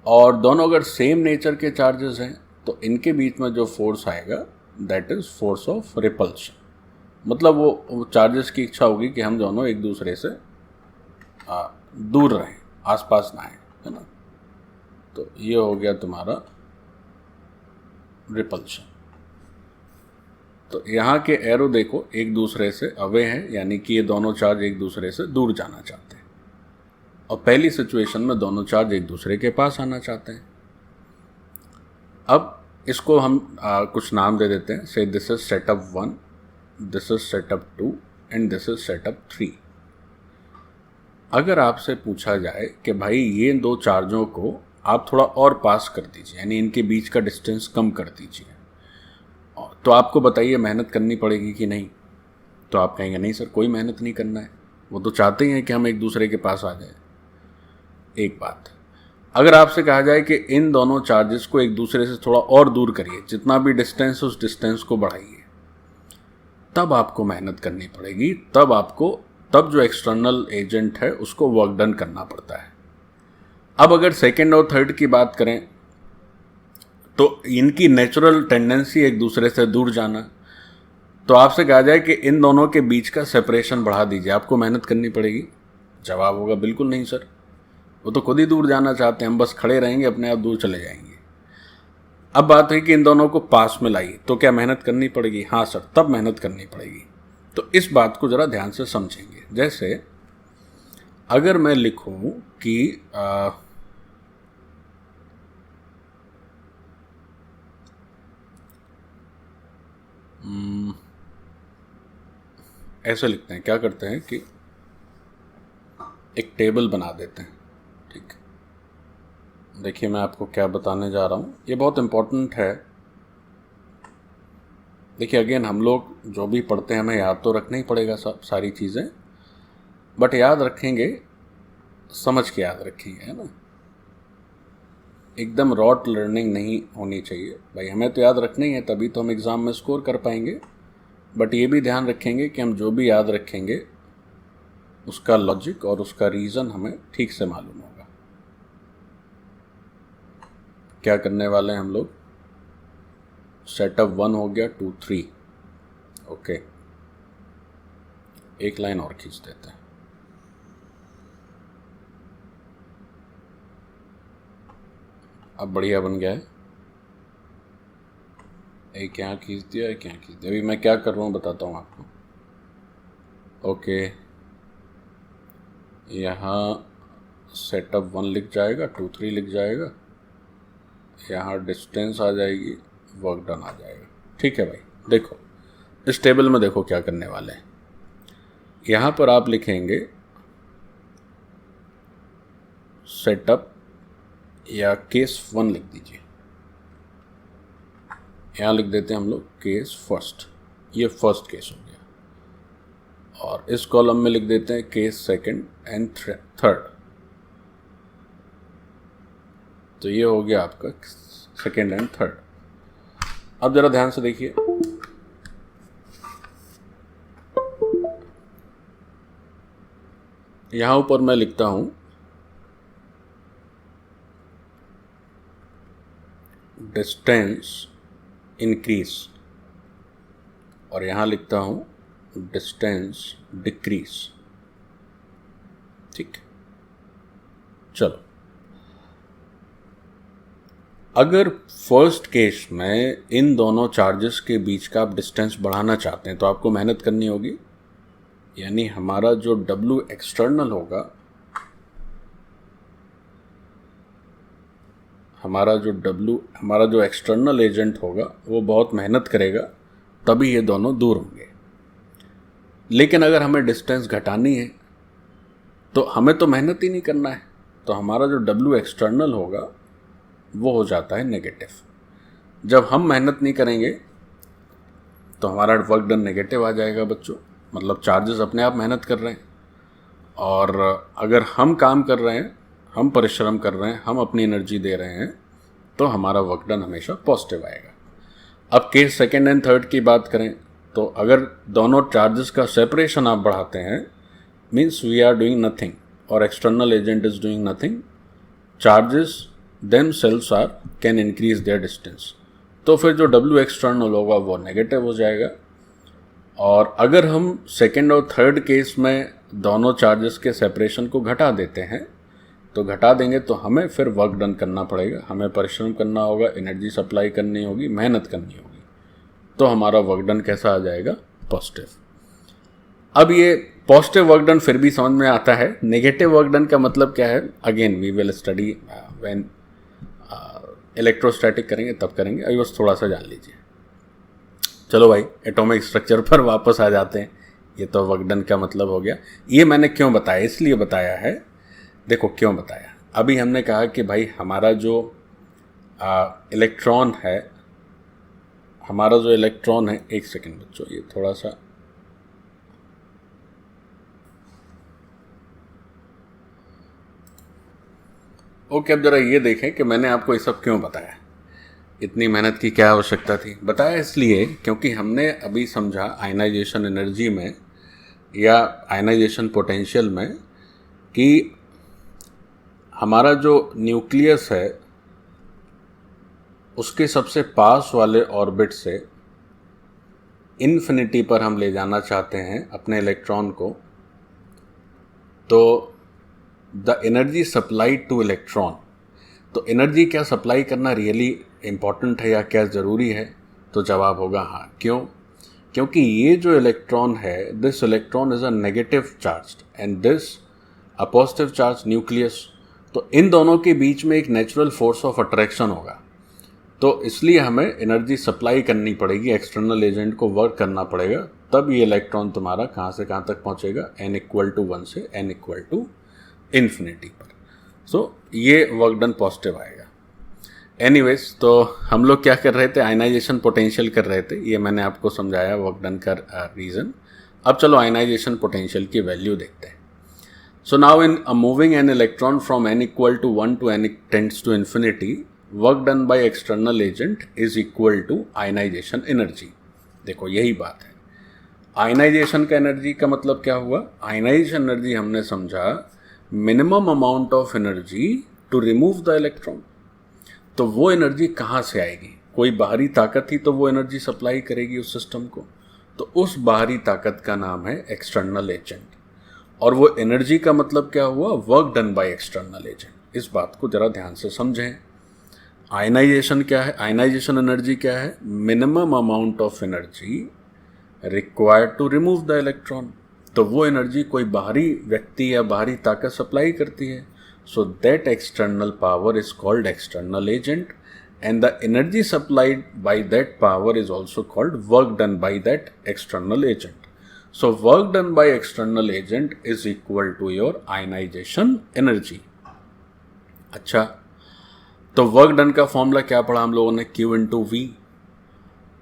और दोनों अगर सेम नेचर के चार्जेस हैं तो इनके बीच में जो फोर्स आएगा that is force of repulsion. मतलब वो चार्जेस की इच्छा होगी कि हम दोनों एक दूसरे से दूर रहें, आसपास ना आए, है ना. तो ये हो गया तुम्हारा रिपल्शन. तो यहाँ के एरो देखो एक दूसरे से अवे हैं, यानी कि ये दोनों चार्ज एक दूसरे से दूर जाना चाहते हैं. और पहली सिचुएशन में दोनों चार्ज एक दूसरे के पास आना चाहते हैं. अब इसको हम कुछ नाम दे देते हैं. से this is setup 1, this is setup 2 and this is setup 3. अगर आपसे पूछा जाए कि भाई ये दो चार्जों को आप थोड़ा और पास कर दीजिए, यानी इनके बीच का डिस्टेंस कम कर दीजिए। तो आपको बताइए मेहनत करनी पड़ेगी कि नहीं? तो आप कहेंगे नहीं सर, कोई मेहनत नहीं करना है, वो तो चाहते ही हैं कि हम एक दूसरे के पास आ जाए। एक बात, अगर आपसे कहा जाए कि इन दोनों चार्जेस को एक दूसरे से थोड़ा और दूर करिए, जितना भी डिस्टेंस है उस डिस्टेंस को बढ़ाइए, तब आपको मेहनत करनी पड़ेगी। तब जो एक्सटर्नल एजेंट है उसको वर्क डन करना पड़ता है। अब अगर सेकेंड और थर्ड की बात करें तो इनकी नेचुरल टेंडेंसी एक दूसरे से दूर जाना। तो आपसे कहा जाए कि इन दोनों के बीच का सेपरेशन बढ़ा दीजिए, आपको मेहनत करनी पड़ेगी? जवाब होगा बिल्कुल नहीं सर, वो तो खुद ही दूर जाना चाहते हैं, हम बस खड़े रहेंगे, अपने आप दूर चले जाएंगे। अब बात है कि इन दोनों को पास में लाइए, तो क्या मेहनत करनी पड़ेगी? हाँ सर, तब मेहनत करनी पड़ेगी। तो इस बात को ज़रा ध्यान से समझेंगे। जैसे अगर मैं लिखूं कि ऐसे लिखते हैं, क्या करते हैं कि एक टेबल बना देते हैं। ठीक, देखिए मैं आपको क्या बताने जा रहा हूँ, ये बहुत इम्पोर्टेंट है। देखिए अगेन, हम लोग जो भी पढ़ते हैं हमें याद तो रखना ही पड़ेगा सब सारी चीज़ें, बट याद रखेंगे समझ के याद रखेंगे, है ना। एकदम रॉट लर्निंग नहीं होनी चाहिए भाई, हमें तो याद रखना ही है, तभी तो हम एग्ज़ाम में स्कोर कर पाएंगे। बट ये भी ध्यान रखेंगे कि हम जो भी याद रखेंगे उसका लॉजिक और उसका रीज़न हमें ठीक से मालूम होगा। क्या करने वाले हैं हम लोग? सेटअप 1 हो गया, 2 3, ओके। एक लाइन और खींच देते हैं। अब बढ़िया बन गया है। एक यहाँ खींच दिया, एक यहाँ खींच दिया। अभी मैं क्या कर रहा हूँ बताता हूँ आपको। ओके, यहाँ सेटअप 1 लिख जाएगा, 2 3 लिख जाएगा, यहाँ डिस्टेंस आ जाएगी, वर्क डन आ जाएगा। ठीक है भाई, देखो इस टेबल में देखो क्या करने वाले हैं। यहाँ पर आप लिखेंगे सेटअप या केस 1 लिख दीजिए। यहाँ लिख देते हैं हम लोग केस फर्स्ट, ये फर्स्ट केस हो गया। और इस कॉलम में लिख देते हैं केस सेकंड एंड थर्ड। तो ये हो गया आपका सेकंड एंड थर्ड। अब जरा ध्यान से देखिए, यहां ऊपर मैं लिखता हूं डिस्टेंस इंक्रीज, और यहां लिखता हूं डिस्टेंस डिक्रीज। ठीक, चलो अगर फर्स्ट केस में इन दोनों चार्जेस के बीच का आप डिस्टेंस बढ़ाना चाहते हैं तो आपको मेहनत करनी होगी। यानी हमारा जो W एक्सटर्नल होगा, हमारा जो एक्सटर्नल एजेंट होगा वो बहुत मेहनत करेगा, तभी ये दोनों दूर होंगे। लेकिन अगर हमें डिस्टेंस घटानी है तो हमें तो मेहनत ही नहीं करना है, तो हमारा जो W एक्सटर्नल होगा वो हो जाता है नेगेटिव। जब हम मेहनत नहीं करेंगे तो हमारा वर्क डन नेगेटिव आ जाएगा बच्चों, मतलब चार्जेस अपने आप मेहनत कर रहे हैं। और अगर हम काम कर रहे हैं, हम परिश्रम कर रहे हैं, हम अपनी एनर्जी दे रहे हैं, तो हमारा वर्क डन हमेशा पॉजिटिव आएगा। अब केस सेकेंड एंड थर्ड की बात करें तो अगर दोनों चार्जेस का सेपरेशन आप बढ़ाते हैं, means we are doing nothing और external agent is doing nothing, charges themselves can increase their distance, तो फिर जो W एक्सटर्नल होगा वो नेगेटिव हो जाएगा। और अगर हम सेकेंड और थर्ड केस में दोनों चार्जेस के सेपरेशन को घटा देते हैं, तो घटा देंगे तो हमें फिर वर्क डन करना पड़ेगा, हमें परिश्रम करना होगा, एनर्जी सप्लाई करनी होगी, मेहनत करनी होगी, तो हमारा वर्क डन कैसा आ जाएगा? पॉजिटिव। अब ये पॉजिटिव वर्क डन फिर भी समझ में आता है, नेगेटिव वर्क डन का मतलब क्या है? Again we will study when electrostatic करेंगे तब करेंगे, अभी बस थोड़ा सा जान लीजिए। चलो भाई, एटॉमिक स्ट्रक्चर पर वापस आ जाते हैं। ये तो वर्क डन का मतलब हो गया। ये मैंने क्यों बताया? इसलिए बताया है, देखो क्यों बताया। अभी हमने कहा कि भाई हमारा जो इलेक्ट्रॉन है, एक सेकेंड बच्चों, ये थोड़ा सा ओके। अब जरा ये देखें कि मैंने आपको ये सब क्यों बताया, इतनी मेहनत की क्या आवश्यकता थी। बताया इसलिए क्योंकि हमने अभी समझा आयनाइजेशन एनर्जी में या आयनाइजेशन पोटेंशियल में कि हमारा जो न्यूक्लियस है उसके सबसे पास वाले ऑर्बिट से इन्फिनिटी पर हम ले जाना चाहते हैं अपने इलेक्ट्रॉन को, तो the energy supplied two electron, तो एनर्जी क्या सप्लाई करना रियली इम्पॉर्टेंट है या क्या ज़रूरी है? तो जवाब होगा हाँ। क्यों? क्योंकि ये जो इलेक्ट्रॉन है, this electron is a negative charge and this a positive charge nucleus, तो इन दोनों के बीच में एक नेचुरल फोर्स ऑफ अट्रैक्शन होगा। तो इसलिए हमें एनर्जी सप्लाई करनी पड़ेगी, एक्सटर्नल एजेंट को वर्क करना पड़ेगा, तब ये इलेक्ट्रॉन तुम्हारा कहाँ से कहाँ तक पहुँचेगा, n=1 से n=infinity पर। सो ये वर्क डन पॉजिटिव आएगा। एनीवेज, तो हम लोग क्या कर रहे थे, आयनाइजेशन पोटेंशियल कर रहे थे, ये मैंने आपको समझाया वर्क डन का रीज़न। अब चलो आयनाइजेशन पोटेंशियल की वैल्यू देखते हैं। So now in moving an electron from n=1 to n tends to infinity, work done by external agent is equal to ionization energy. देखो यही बात है, आयनाइजेशन का एनर्जी का मतलब क्या हुआ? आयनाइजेशन एनर्जी हमने समझा minimum amount of energy to remove the electron. तो वो एनर्जी कहाँ से आएगी? कोई बाहरी ताकत ही तो वो एनर्जी सप्लाई करेगी उस सिस्टम को, तो उस बाहरी ताकत का नाम है एक्सटर्नल एजेंट। और वो एनर्जी का मतलब क्या हुआ? Work done by external agent. इस बात को जरा ध्यान से समझें। आयनाइजेशन क्या है? आयनाइजेशन एनर्जी क्या है? Minimum amount of energy required to remove the electron. तो वो एनर्जी कोई बाहरी व्यक्ति या बाहरी ताकत सप्लाई करती है। So that external power is called external agent, and the energy supplied by that power is also called work done by that external agent. So work done by external agent is equal to your ionization energy. अच्छा, तो work done का formula क्या पढ़ा हम लोगों ने? Q/V,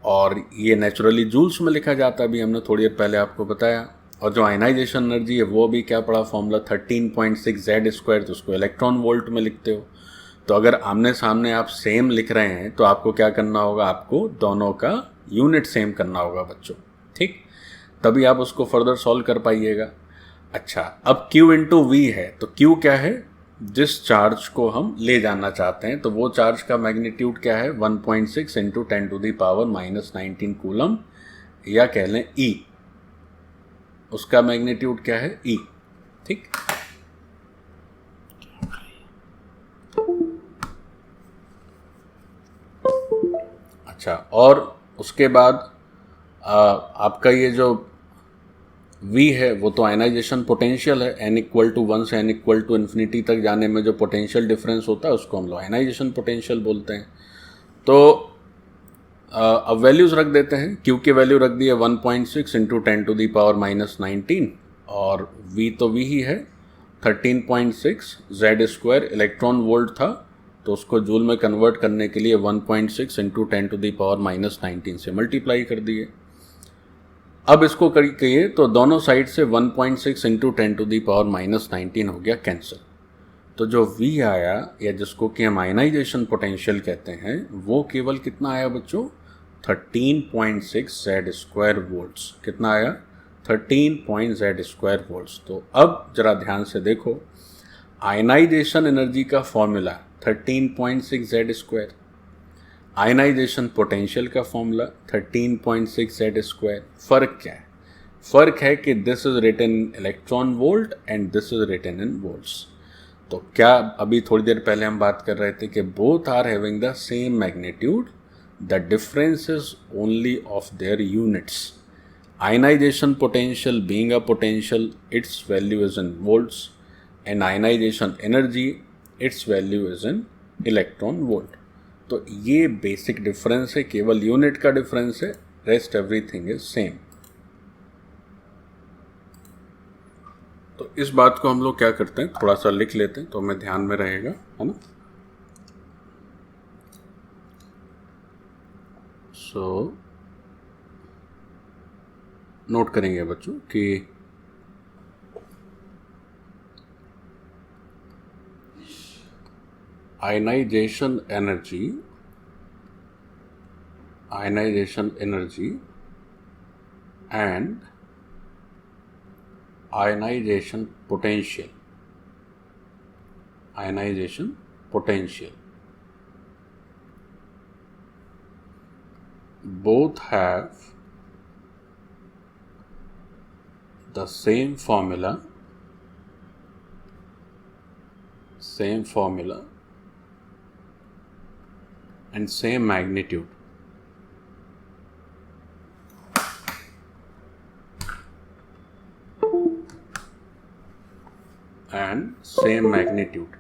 और ये नेचुरली जूल्स में लिखा जाता है, अभी हमने थोड़ी देर पहले आपको बताया। और जो आयनाइजेशन एनर्जी है वो भी क्या पड़ा? फॉर्मूला 13.6 Z², तो उसको इलेक्ट्रॉन वोल्ट में लिखते हो। तो अगर आमने सामने आप सेम लिख रहे हैं तो आपको क्या करना होगा? आपको दोनों का यूनिट सेम करना होगा बच्चों, ठीक? तभी आप उसको फर्दर सॉल्व कर पाइएगा। अच्छा, अब Q/V है, तो Q क्या है? जिस चार्ज को हम ले जाना चाहते हैं, तो वो चार्ज का मैग्नीट्यूड क्या है? 1.6 × 10⁻⁻19 कूलम, या कह लें E। उसका मैग्नीट्यूड क्या है? E, ठीक? अच्छा, और उसके बाद आपका ये जो V है वो तो आयनाइजेशन पोटेंशियल है। n=1 से n=infinity तक जाने में जो पोटेंशियल डिफरेंस होता है उसको हम लोग आयनाइजेशन पोटेंशियल बोलते हैं। तो अब वैल्यूज़ रख देते हैं। Q की वैल्यू रख दी है 1.6 × 10⁻⁻19, और V तो V ही है, 13.6 Z²। इलेक्ट्रॉन वोल्ट था तो उसको जूल में कन्वर्ट करने के लिए 1.6 × 10⁻⁻19 से मल्टीप्लाई कर दिए। अब इसको करिए तो दोनों साइड से 1.6 × 10⁻⁻19 हो गया कैंसिल। तो जो V आया, या जिसको कि हम आयनाइजेशन पोटेंशियल कहते हैं, वो केवल कितना आया बच्चों? 13.6 Z² वोल्ट्स। कितना आया? 13.Z² volts. तो अब जरा ध्यान से देखो, आयनाइजेशन एनर्जी का फॉर्मूला 13.6 Z², आयनाइजेशन पोटेंशियल का फॉर्मूला 13.6 Z²। फ़र्क क्या है? फ़र्क है कि this is written in electron volt and this is written in volts. तो क्या अभी थोड़ी देर पहले हम बात कर रहे थे कि both are having the same magnitude, the difference is only of their units. Ionization potential being a potential, its value is in volts, and ionization energy, its value is in electron volt. तो ये basic difference है, केवल unit का difference है, rest everything is same. तो इस बात को हम लोग क्या करते हैं, थोड़ा सा लिख लेते हैं तो हमें ध्यान में रहेगा, है ना। सो नोट करेंगे बच्चों कि ionization energy and ionization potential both have the same formula and same magnitude. And same magnitude.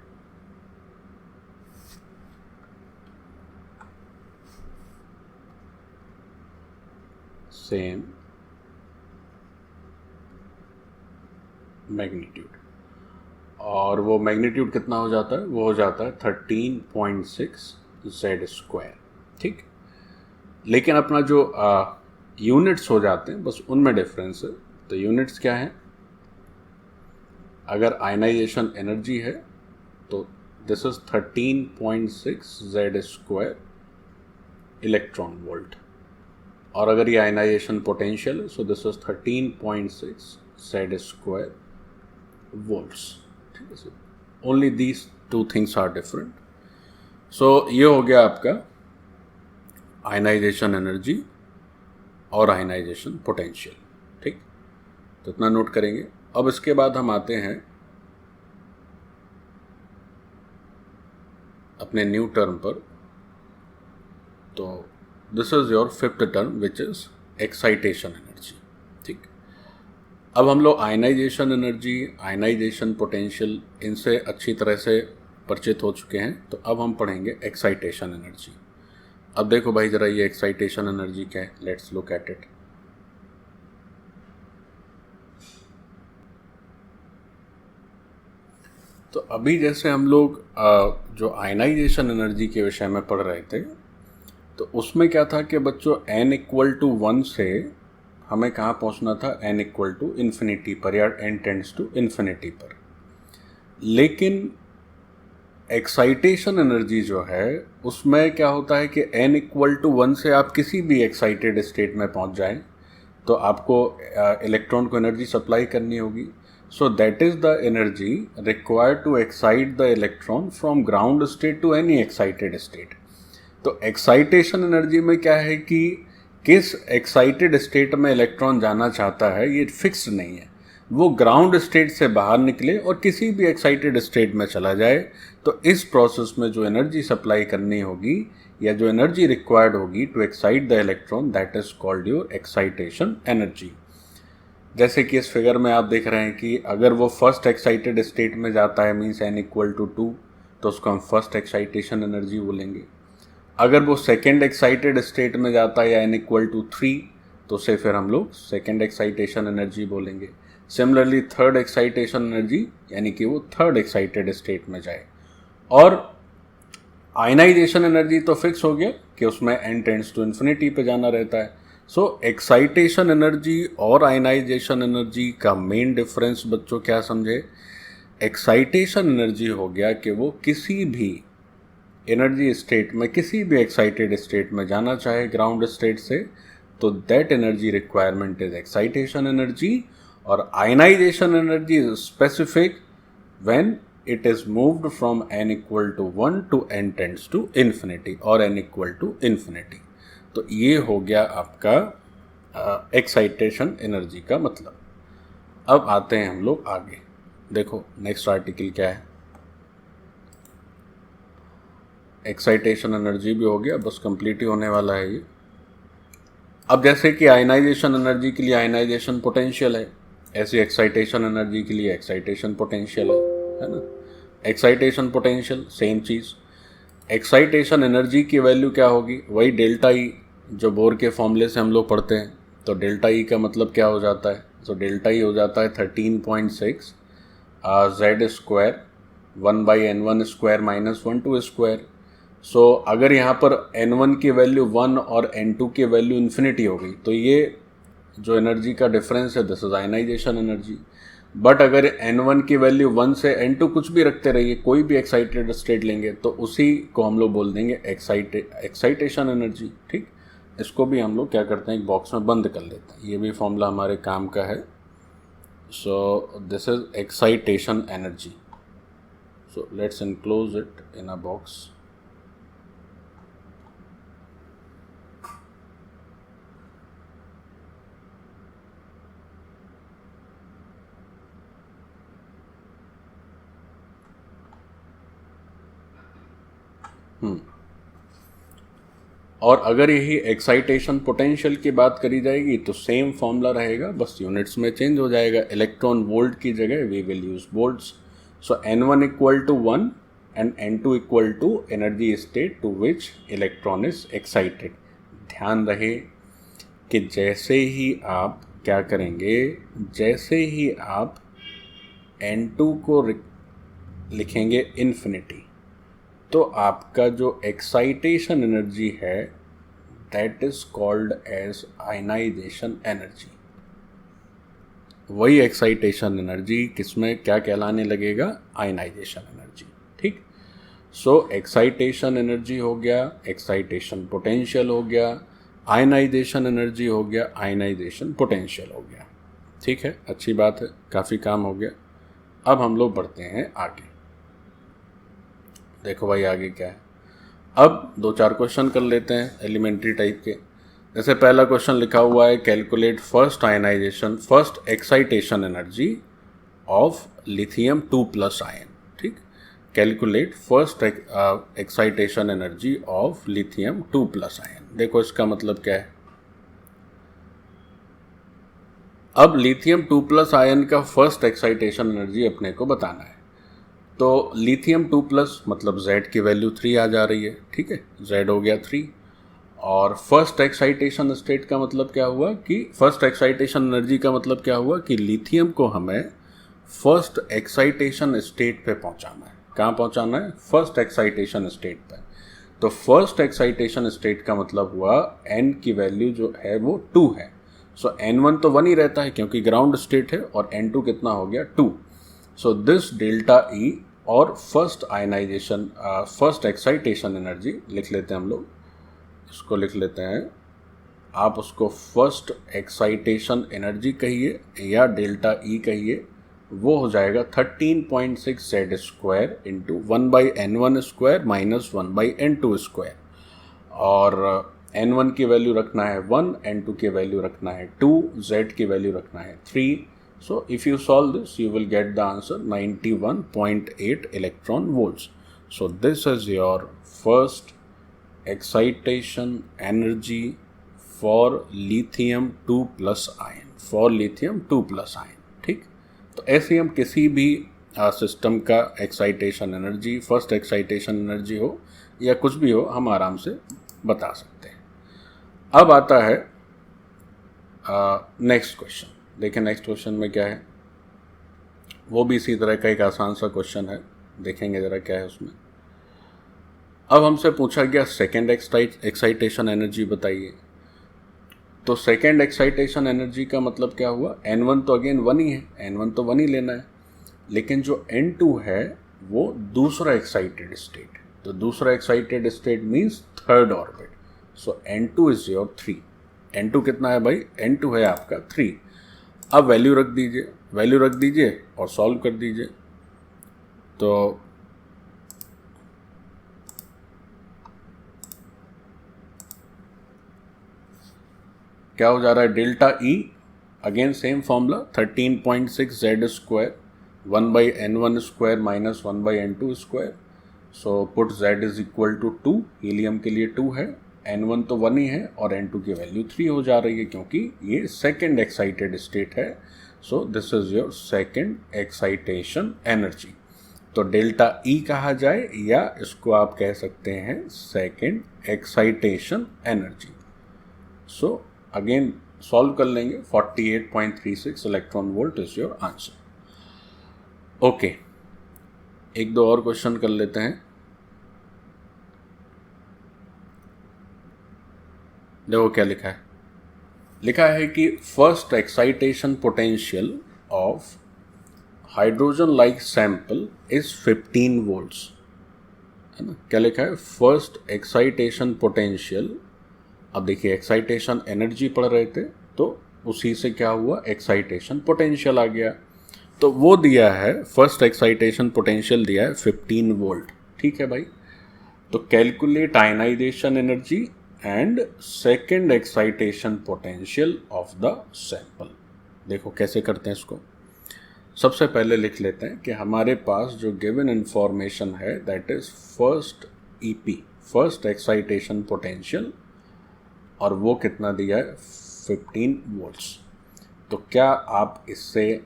Same magnitude. और वो मैग्नीट्यूड कितना हो जाता है, वो हो जाता है 13.6 Z²। ठीक, लेकिन अपना जो यूनिट्स हो जाते हैं बस उनमें डिफरेंस है। तो यूनिट्स क्या है, अगर आयनाइजेशन एनर्जी है तो this is 13.6 Z² electron volt, और अगर ये आयनाइजेशन पोटेंशियल है so this is 13.6 Z² volts. ठीक है sir, only these two things are different. So ये हो गया आपका आयनाइजेशन एनर्जी और आयनाइजेशन पोटेंशियल। ठीक, तो इतना नोट करेंगे। अब इसके बाद हम आते हैं अपने न्यू टर्म पर। तो this is your fifth term which is excitation energy. ठीक, अब हम लोग आयनाइजेशन एनर्जी, आयनाइजेशन पोटेंशियल, इनसे अच्छी तरह से परिचित हो चुके हैं। तो अब हम पढ़ेंगे एक्साइटेशन एनर्जी। अब देखो भाई जरा ये एक्साइटेशन एनर्जी क्या है, लेट्स लुक एट इट। तो अभी जैसे हम लोग जो आयनाइजेशन एनर्जी के विषय में पढ़ रहे थे, तो उसमें क्या था कि बच्चों n=1 से हमें कहाँ पहुँचना था, n=∞ पर या n→∞ पर। लेकिन एक्साइटेशन एनर्जी जो है उसमें क्या होता है कि n=1 से आप किसी भी एक्साइटेड स्टेट में पहुँच जाएं तो आपको इलेक्ट्रॉन को एनर्जी सप्लाई करनी होगी। So that is the energy required to excite the electron from ground state to any excited state. तो एक्साइटेशन एनर्जी में क्या है कि किस एक्साइटेड स्टेट में इलेक्ट्रॉन जाना चाहता है ये फिक्स नहीं है, वो ग्राउंड स्टेट से बाहर निकले और किसी भी एक्साइटेड स्टेट में चला जाए। तो इस प्रोसेस में जो एनर्जी सप्लाई करनी होगी या जो एनर्जी रिक्वायर्ड होगी to excite the electron, that is called your excitation energy. जैसे कि इस फिगर में आप देख रहे हैं कि अगर वो फर्स्ट एक्साइटेड स्टेट में जाता है मीन्स n=2 तो उसको हम फर्स्ट एक्साइटेशन एनर्जी बोलेंगे। अगर वो सेकेंड एक्साइटेड स्टेट में जाता है या n=3 तो उसे फिर हम लोग सेकेंड एक्साइटेशन एनर्जी बोलेंगे। सिमिलरली थर्ड एक्साइटेशन एनर्जी यानी कि वो थर्ड एक्साइटेड स्टेट में जाए। और आयनाइजेशन एनर्जी तो फिक्स हो गया कि उसमें n→∞ पे जाना रहता है। सो एक्साइटेशन एनर्जी और आयनाइजेशन एनर्जी का मेन डिफरेंस बच्चों क्या समझे, एक्साइटेशन एनर्जी हो गया कि वो किसी भी एनर्जी स्टेट में, किसी भी एक्साइटेड स्टेट में जाना चाहे ग्राउंड स्टेट से, तो that energy requirement is excitation energy. और ionisation energy is specific when it is moved from n=1 to n→∞ और n=∞। तो ये हो गया आपका एक्साइटेशन एनर्जी का मतलब। अब आते हैं हम लोग आगे। देखो नेक्स्ट आर्टिकल क्या है, एक्साइटेशन एनर्जी भी हो गया, बस कंप्लीट ही होने वाला है ये। अब जैसे कि आयनाइजेशन एनर्जी के लिए आयनाइजेशन पोटेंशियल है, ऐसी एक्साइटेशन एनर्जी के लिए एक्साइटेशन पोटेंशियल है ना। एक्साइटेशन पोटेंशियल सेम चीज़, एक्साइटेशन एनर्जी की वैल्यू क्या होगी, वही डेल्टा ई जो बोर के फॉर्मूले से हम लोग पढ़ते हैं। तो डेल्टा ई का मतलब क्या हो जाता है, तो डेल्टा ई हो जाता है 13.6 Z square 1/n1 square minus 1/2 square. So अगर यहाँ पर n1 की वैल्यू 1 और n2 की वैल्यू इन्फिनिटी हो गई तो ये जो एनर्जी का डिफरेंस है this is ionization energy. But अगर n1 की वैल्यू 1 से n2 कुछ भी रखते रहिए, कोई भी एक्साइटेड स्टेट लेंगे तो उसी को हम लोग बोल देंगे एक्साइटेशन एनर्जी। ठीक, इसको भी हम लोग क्या करते हैं, एक बॉक्स में बंद कर लेते हैं। ये भी फॉर्मूला हमारे काम का है। So this is excitation energy. So let's enclose it in a box। और अगर यही एक्साइटेशन पोटेंशियल की बात करी जाएगी तो सेम फॉर्मूला रहेगा, बस यूनिट्स में चेंज हो जाएगा। इलेक्ट्रॉन वोल्ट की जगह we will use volts. So n1 equal to 1 and n2 equal to energy state to which electron is excited. ध्यान रहे कि जैसे ही आप क्या करेंगे, जैसे ही आप n2 को लिखेंगे इन्फिनिटी, तो आपका जो एक्साइटेशन एनर्जी है that is called as ionization energy. वही एक्साइटेशन एनर्जी किसमें क्या कहलाने लगेगा, आयनाइजेशन एनर्जी। ठीक, सो एक्साइटेशन एनर्जी हो गया, एक्साइटेशन पोटेंशियल हो गया, आयनाइजेशन एनर्जी हो गया, आयनाइजेशन पोटेंशियल हो गया। ठीक है, अच्छी बात है, काफ़ी काम हो गया। अब हम लोग बढ़ते हैं आगे। देखो भाई आगे क्या है। अब 2-4 क्वेश्चन कर लेते हैं एलिमेंट्री टाइप के। जैसे पहला क्वेश्चन लिखा हुआ है, calculate first ionization, first excitation energy of lithium 2+ ion. ठीक, calculate first excitation energy of lithium 2+ ion. देखो इसका मतलब क्या है। अब लिथियम 2+ आयन का फर्स्ट एक्साइटेशन एनर्जी अपने को बताना है। तो लिथियम 2+ मतलब Z की वैल्यू 3 आ जा रही है। ठीक है, Z हो गया 3। और फर्स्ट एक्साइटेशन स्टेट का मतलब क्या हुआ कि फर्स्ट एक्साइटेशन एनर्जी का मतलब क्या हुआ कि लिथियम को हमें फर्स्ट एक्साइटेशन स्टेट पे पहुंचाना है। कहाँ पहुंचाना है, फर्स्ट एक्साइटेशन स्टेट पे। तो फर्स्ट एक्साइटेशन स्टेट का मतलब हुआ N की वैल्यू जो है वो 2 है। सो N1 तो 1 ही रहता है क्योंकि ग्राउंड स्टेट है, और N2 कितना हो गया 2। सो दिस डेल्टा E और first ionization first excitation energy लिख लेते हैं हम लोग, इसको लिख लेते हैं। आप उसको फर्स्ट एक्साइटेशन एनर्जी कहिए या डेल्टा ई कहिए, वो हो जाएगा 13.6 Z square into 1/n1 square minus 1/n2 square. और n1 की वैल्यू रखना है 1, n2 की वैल्यू रखना है 2, z की वैल्यू रखना है 3। So if you solve this, you will get the answer 91.8 electron volts. So this is your first excitation energy for lithium 2+ ion. For lithium 2+ ion. ठीक, तो ऐसे हम किसी भी सिस्टम का excitation energy, first excitation energy हो या कुछ भी हो, हम आराम से बता सकते हैं। अब आता है नेक्स्ट क्वेश्चन। देखिए नेक्स्ट क्वेश्चन में क्या है, वो भी इसी तरह का एक आसान सा क्वेश्चन है। देखेंगे ज़रा क्या है उसमें। अब हमसे पूछा गया सेकेंड एक्साइटेशन एनर्जी बताइए। तो सेकेंड एक्साइटेशन एनर्जी का मतलब क्या हुआ, N1 तो अगेन 1 ही है, N1 तो 1 ही लेना है, लेकिन जो N2 है वो दूसरा एक्साइटेड स्टेट। तो दूसरा excited state means third orbit. So N2 is your 3। N2 कितना है भाई, N2 है आपका 3। अब वैल्यू रख दीजिए और सॉल्व कर दीजिए। तो क्या हो जा रहा है, delta E again same formula 13.6 Z square 1/n1 square minus 1/n2 square. So put Z is equal to 2, helium के लिए 2 है, N1 तो 1 ही है और N2 की वैल्यू 3 हो जा रही है क्योंकि ये सेकेंड एक्साइटेड स्टेट है। So this is your second excitation energy. तो डेल्टा ई कहा जाए या इसको आप कह सकते हैं second excitation energy. So again solve कर लेंगे। 48.36 electron volt is your answer. Okay, एक दो और क्वेश्चन कर लेते हैं। देखो क्या लिखा है। लिखा है कि first excitation potential of hydrogen like sample is 15 volts, है ना। क्या लिखा है? First excitation potential. अब देखिए, एक्साइटेशन एनर्जी पढ़ रहे थे तो उसी से क्या हुआ, एक्साइटेशन पोटेंशियल आ गया। तो वो दिया है, फर्स्ट एक्साइटेशन पोटेंशियल दिया है 15 वोल्ट। ठीक है भाई, तो calculate ionization energy and second excitation potential of the sample. देखो कैसे करते हैं इसको। सबसे पहले लिख लेते हैं कि हमारे पास जो गिवन इंफॉर्मेशन है that is first EP, first excitation potential, और वो कितना दिया है, 15 वोल्ट्स। तो क्या आप इससे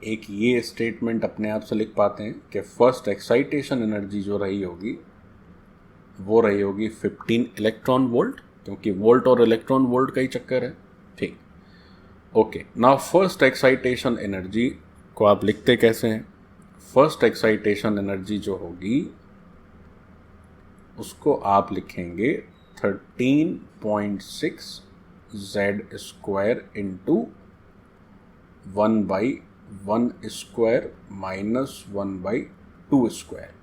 एक ये स्टेटमेंट अपने आप से लिख पाते हैं कि फर्स्ट एक्साइटेशन एनर्जी जो रही होगी वो रही होगी 15 इलेक्ट्रॉन वोल्ट, क्योंकि वोल्ट और इलेक्ट्रॉन वोल्ट का ही चक्कर है। ठीक, okay. Now first excitation energy को आप लिखते कैसे हैं? फर्स्ट एक्साइटेशन एनर्जी जो होगी उसको आप लिखेंगे 13.6 Z square into 1/1 square minus 1/2 square.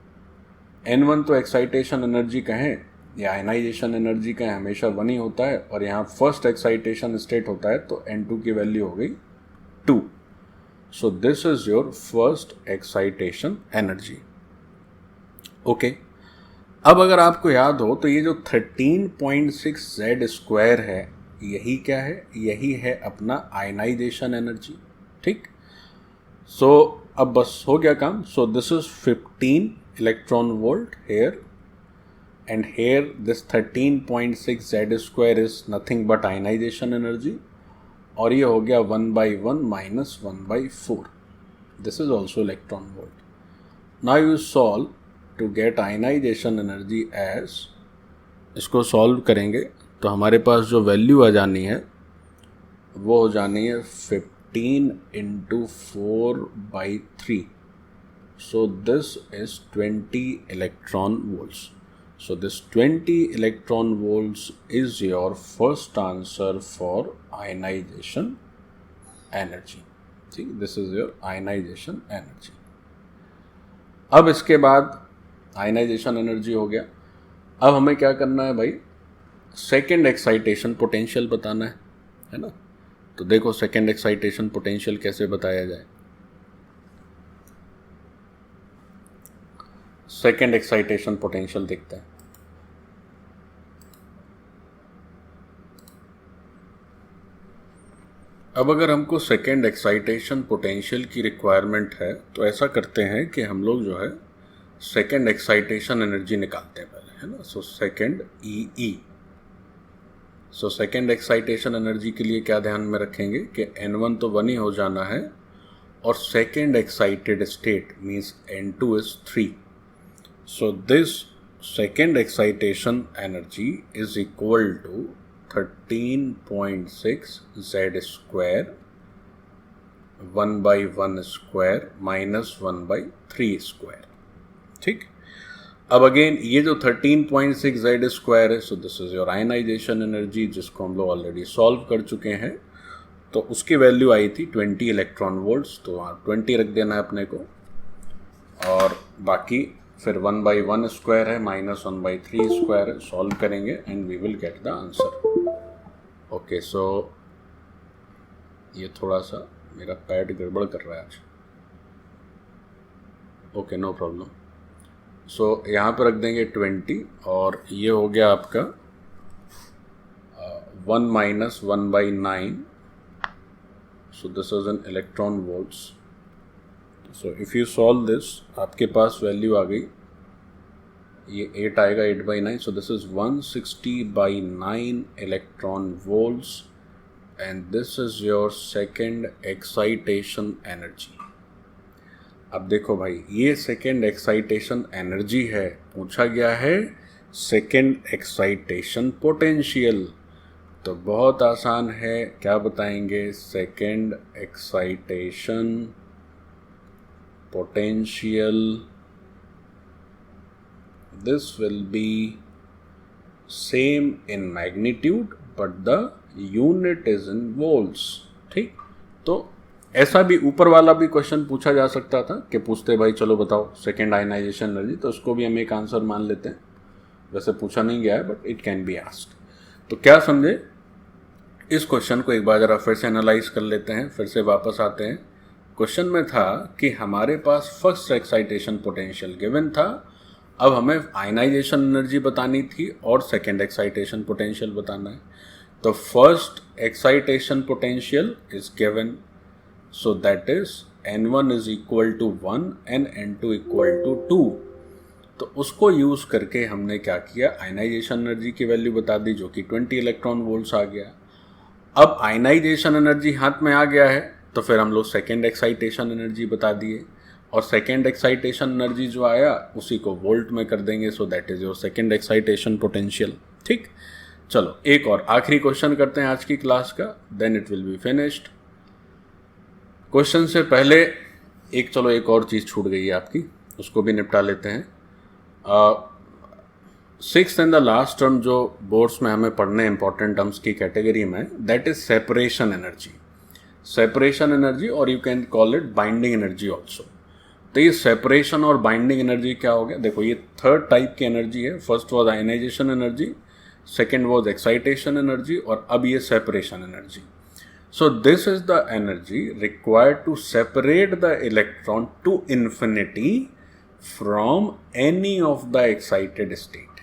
N1 तो एक्साइटेशन एनर्जी कहें या आयनाइजेशन एनर्जी कहें, हमेशा 1 ही होता है, और यहाँ फर्स्ट एक्साइटेशन स्टेट होता है तो N2 की वैल्यू हो गई 2। So this is your first excitation energy. Okay, अब अगर आपको याद हो तो ये जो 13.6 जेड स्क्वायर है, यही क्या है, यही है अपना आयनाइजेशन एनर्जी। ठीक, सो अब बस हो गया काम। सो this is 15 electron volt here, and here this 13.6 z square is nothing but ionization energy, और ये हो गया 1/1 minus 1/4. This is also electron volt. Now you solve to get ionization energy as, इसको सॉल्व करेंगे तो हमारे पास जो वैल्यू आ जानी है वो हो जानी है 15 into 4/3. So this is 20 electron volts. So this 20 electron volts is your first answer for ionization energy. ठीक, this is your ionization energy. अब इसके बाद ionization energy हो गया। अब हमें क्या करना है भाई, सेकेंड एक्साइटेशन पोटेंशियल बताना है ना। तो देखो सेकेंड एक्साइटेशन पोटेंशियल कैसे बताया जाए। सेकेंड एक्साइटेशन पोटेंशियल देखते हैं। अब अगर हमको सेकेंड एक्साइटेशन पोटेंशियल की रिक्वायरमेंट है तो ऐसा करते हैं कि हम लोग जो है सेकेंड एक्साइटेशन एनर्जी निकालते हैं पहले, है ना। सो सेकेंड ई, सो सेकेंड एक्साइटेशन एनर्जी के लिए क्या ध्यान में रखेंगे कि N1 तो 1 ही हो जाना है, और second excited state means N2 is 3. So this second excitation energy is equal to 13.6 z square 1/1 square minus 1/3 square. ठीक, अब अगेन ये जो 13.6 z स्क्वायर है, so this is your ionization energy, जिसको हम लोग ऑलरेडी सॉल्व कर चुके हैं। तो उसकी वैल्यू आई थी 20 इलेक्ट्रॉन वोल्ट्स, तो वहाँ 20 रख देना है अपने को, और बाकी फिर 1/1 स्क्वायर है माइनस 1/3 स्क्वायर है, सॉल्व करेंगे and we will get the answer. Okay, so ये थोड़ा सा मेरा पैड गड़बड़ कर रहा है आज। Okay, no problem. सो यहाँ पर रख देंगे 20, और ये हो गया आपका 1 minus 1/9. So this is in electron volts. So if you solve this, आपके पास वैल्यू आ गई, ये 8 आएगा 8/9. So this is 160/9 electron volts, and this is your second excitation energy. अब देखो भाई, ये सेकेंड एक्साइटेशन एनर्जी है, पूछा गया है सेकेंड एक्साइटेशन पोटेंशियल, तो बहुत आसान है, क्या बताएंगे, second excitation potential, this will be same in magnitude but the unit is in volts. ठीक, तो ऐसा भी ऊपर वाला भी क्वेश्चन पूछा जा सकता था कि पूछते भाई चलो बताओ सेकेंड आयनाइजेशन एनर्जी, तो उसको भी हम एक आंसर मान लेते हैं. वैसे पूछा नहीं गया है but it can be asked. तो क्या समझे, इस क्वेश्चन को एक बार जरा फिर से एनालाइज कर लेते हैं. फिर से वापस आते हैं. क्वेश्चन में था कि हमारे पास फर्स्ट एक्साइटेशन पोटेंशियल गिवन था, अब हमें आयनाइजेशन एनर्जी बतानी थी और सेकेंड एक्साइटेशन पोटेंशियल बताना है. तो first excitation potential is given, so that is N1 is equal to 1 and N2 equal to 2. तो उसको यूज करके हमने क्या किया, आयनाइजेशन एनर्जी की वैल्यू बता दी जो कि 20 इलेक्ट्रॉन वोल्ट्स आ गया. अब आयनाइजेशन एनर्जी हाथ में आ गया है तो फिर हम लोग सेकेंड एक्साइटेशन एनर्जी बता दिए, और सेकेंड एक्साइटेशन एनर्जी जो आया उसी को वोल्ट में कर देंगे, सो that is your second excitation potential. ठीक, चलो एक और आखिरी क्वेश्चन करते हैं आज की क्लास का, then it will be finished. Question से पहले एक और चीज़ छूट गई है आपकी, उसको भी निपटा लेते हैं. Sixth and the last term जो बोर्ड्स में हमें पढ़ने इंपॉर्टेंट टर्म्स की कैटेगरी में, that is separation energy. Separation energy और you can call it binding energy also. तो ये सेपरेशन और बाइंडिंग एनर्जी क्या हो गया, देखो ये थर्ड टाइप की एनर्जी है. First was ionization energy, second was excitation energy, और अब ये separation energy. So this is the energy required to separate the electron to infinity from any of the excited state.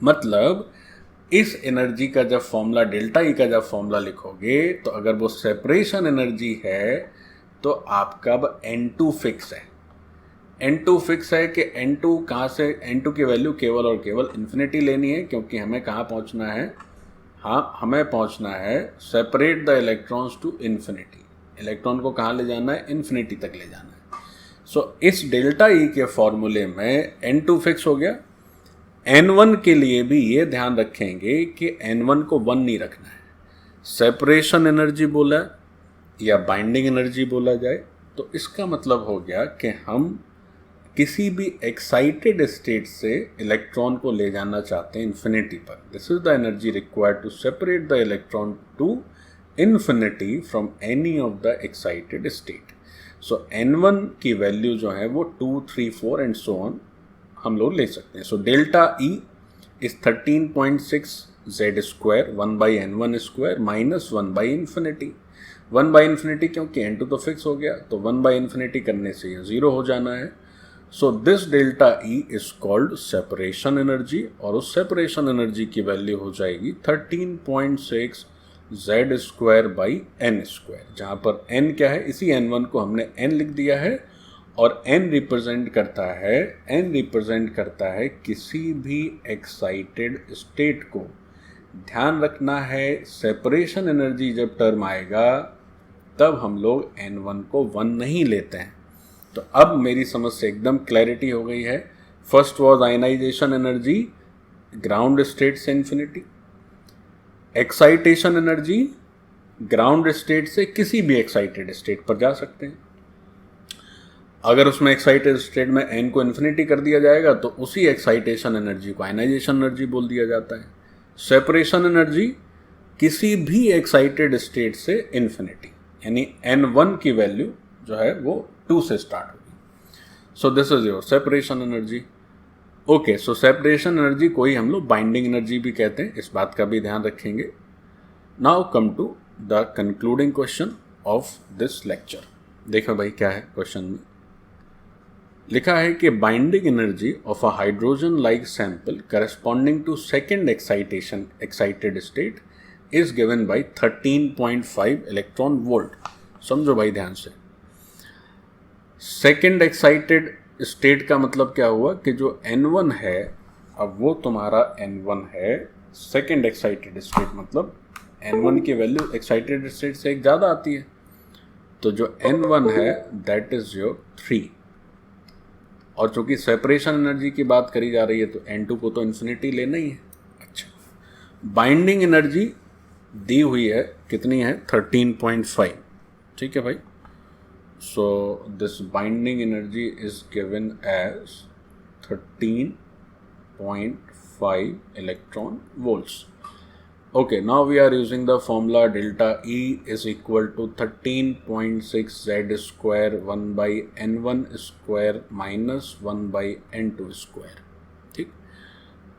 मतलब इस energy का जब formula delta E का जब formula लिखोगे तो अगर वो सेपरेशन एनर्जी है तो आपका अब N2 फिक्स है. N2 फिक्स है कि N2 कहाँ से, N2 की वैल्यू केवल और केवल इन्फिनिटी लेनी है, क्योंकि हमें कहाँ पहुँचना है, हाँ हमें पहुँचना है separate the electrons to infinity. Electron को कहाँ ले जाना है, इन्फिनिटी तक ले जाना है. सो इस डेल्टा ई के फॉर्मूले में N2 फिक्स हो गया. N1 के लिए भी ये ध्यान रखेंगे कि N1 को 1 नहीं रखना है. सेपरेशन एनर्जी बोला या बाइंडिंग एनर्जी बोला जाए तो इसका मतलब हो गया कि हम किसी भी एक्साइटेड स्टेट से इलेक्ट्रॉन को ले जाना चाहते हैं इन्फिनिटी पर. This is the energy required to separate the electron to infinity from any of the excited state. So N1 की वैल्यू जो है वो 2, 3, 4 एंड सो ऑन हम लोग ले सकते हैं. So delta E is 13.6 Z square 1 by N1 square minus 1 by infinity. 1 by infinity क्योंकि N2 तो फिक्स हो गया, तो 1 बाई इन्फिनिटी करने से ये 0 हो जाना है. So this delta E is called separation energy, और उस सेपरेशन एनर्जी की वैल्यू हो जाएगी 13.6 Z square by N square, जहाँ पर N क्या है, इसी N1 को हमने N लिख दिया है, और N रिप्रेजेंट करता है किसी भी एक्साइटेड स्टेट को. ध्यान रखना है सेपरेशन एनर्जी जब टर्म आएगा तब हम लोग N1 को 1 नहीं लेते हैं. तो अब मेरी समझ से एकदम क्लैरिटी हो गई है. First was ionization energy ground state से infinity, excitation energy ground state से किसी भी एक्साइटेड स्टेट पर जा सकते हैं. अगर उसमें एक्साइटेड स्टेट में N को इन्फिनिटी कर दिया जाएगा तो उसी एक्साइटेशन एनर्जी को आयनाइजेशन एनर्जी बोल दिया जाता है. सेपरेशन एनर्जी किसी भी एक्साइटेड स्टेट से इन्फिनिटी, यानी N1 की वैल्यू जो है वो 2 से स्टार्ट होगी. सो this is your separation energy. Okay, so separation energy कोई हम लोग बाइंडिंग एनर्जी भी कहते हैं, इस बात का भी ध्यान रखेंगे. Now come to the concluding question of this lecture. देखो भाई क्या है क्वेश्चन में लिखा है कि binding energy of a hydrogen like sample corresponding to second excited state is given by 13.5 electron volt. समझो भाई ध्यान से, सेकेंड एक्साइटेड स्टेट का मतलब क्या हुआ कि जो N1 है, अब वो तुम्हारा N1 है. सेकेंड एक्साइटेड स्टेट मतलब N1 की वैल्यू एक्साइटेड स्टेट से एक ज़्यादा आती है, तो जो N1 है दैट इज योर 3. और चूंकि सेपरेशन एनर्जी की बात करी जा रही है तो N2 को तो इन्फिनिटी लेना ही है. अच्छा, बाइंडिंग एनर्जी दी हुई है, कितनी है, 13.5. ठीक है भाई. So this binding energy is given as 13.5 electron volts. Okay, now we are using the formula delta E is equal to 13.6 Z square 1 by N1 square minus 1 by N2 square. ठीक,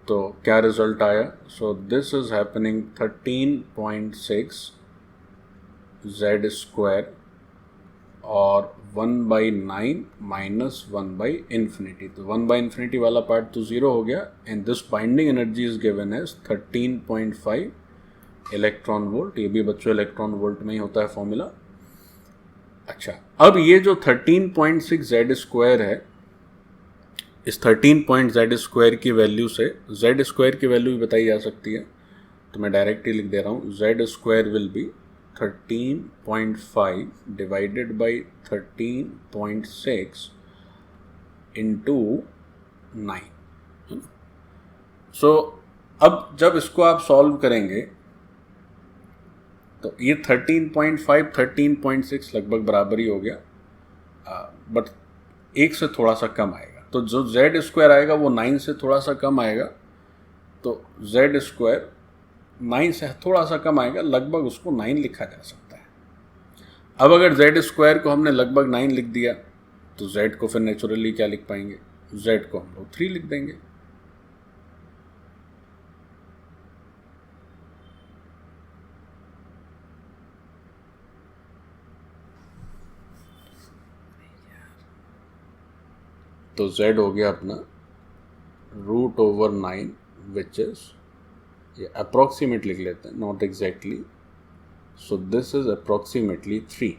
तो क्या रिजल्ट आया? सो this is happening 13.6 Z square और 1 by 9 minus 1 by infinity. तो 1 by infinity वाला part तो zero हो गया and this binding energy is given as 13.5 electron volt. ये भी बच्चों इलेक्ट्रॉन वोल्ट में ही होता है फॉर्मूला. अच्छा, अब ये जो 13.6 Z स्क्वायर है, इस 13 स्क्वायर की वैल्यू से Z स्क्वायर की वैल्यू भी बताई जा सकती है. तो मैं डायरेक्टली लिख दे रहा हूँ, Z square will be 13.5 divided by 13.6 into 9. सो अब जब इसको आप सॉल्व करेंगे तो ये 13.5 13.6 लगभग बराबर ही हो गया, बट एक से थोड़ा सा कम आएगा. तो जो Z स्क्वायर आएगा वो 9 से थोड़ा सा कम आएगा. तो Z स्क्वायर 9 से थोड़ा सा कम आएगा, लगभग उसको 9 लिखा जा सकता है. अब अगर Z स्क्वायर को हमने लगभग 9 लिख दिया तो Z को फिर नेचुरली क्या लिख पाएंगे? Z को हम लोग 3 लिख देंगे. तो Z हो गया अपना √9 विच इज, ये अप्रॉक्सीमेट लिख लेते हैं, not exactly. So this is approximately 3.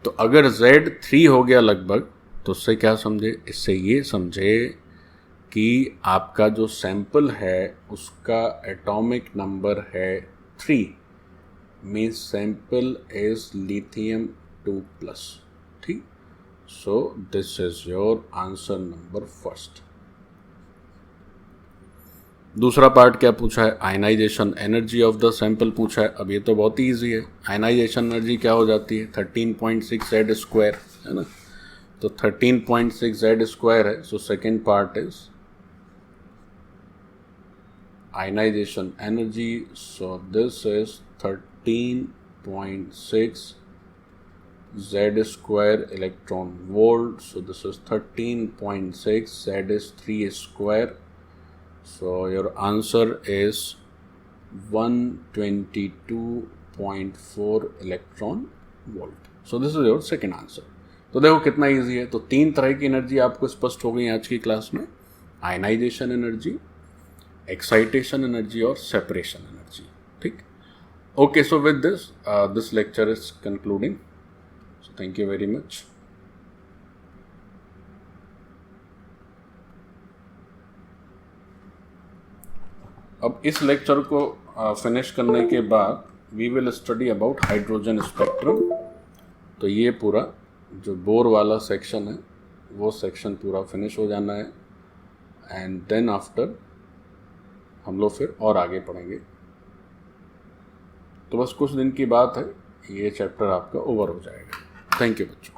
तो अगर Z 3 हो गया लगभग, तो उससे क्या समझे? इससे ये समझे कि आपका जो सैंपल है उसका एटॉमिक नंबर है 3, मीन्स सैंपल इज लिथियम 2+. ठीक. So this is your answer number first. दूसरा पार्ट क्या पूछा है? Ionization energy of the sample पूछा है. अब ये तो बहुत ही ईजी है. आयनाइजेशन एनर्जी क्या हो जाती है? 13.6 Z स्क्वायर है ना. तो 13.6 Z स्क्वायर है. So second part is ionization energy. So this is 13.6 Z square electron volt. So this is 13.6. Z is 3 square. So your answer is 122.4 electron volt. So this is your second answer. तो देखो कितना easy है. तो 3 तरह की energy आपको स्पष्ट हो गई आज की क्लास में: आयनाइजेशन एनर्जी, एक्साइटेशन एनर्जी और सेपरेशन एनर्जी. ठीक. Okay, so with this lecture is concluding. Thank you very much. अब इस लेक्चर को फिनिश करने के बाद we will study about hydrogen spectrum. तो ये पूरा जो बोर वाला सेक्शन है वो सेक्शन पूरा फिनिश हो जाना है एंड देन आफ्टर हम लोग फिर और आगे पढ़ेंगे. तो बस कुछ दिन की बात है, ये चैप्टर आपका ओवर हो जाएगा. थैंक यू बच्चों.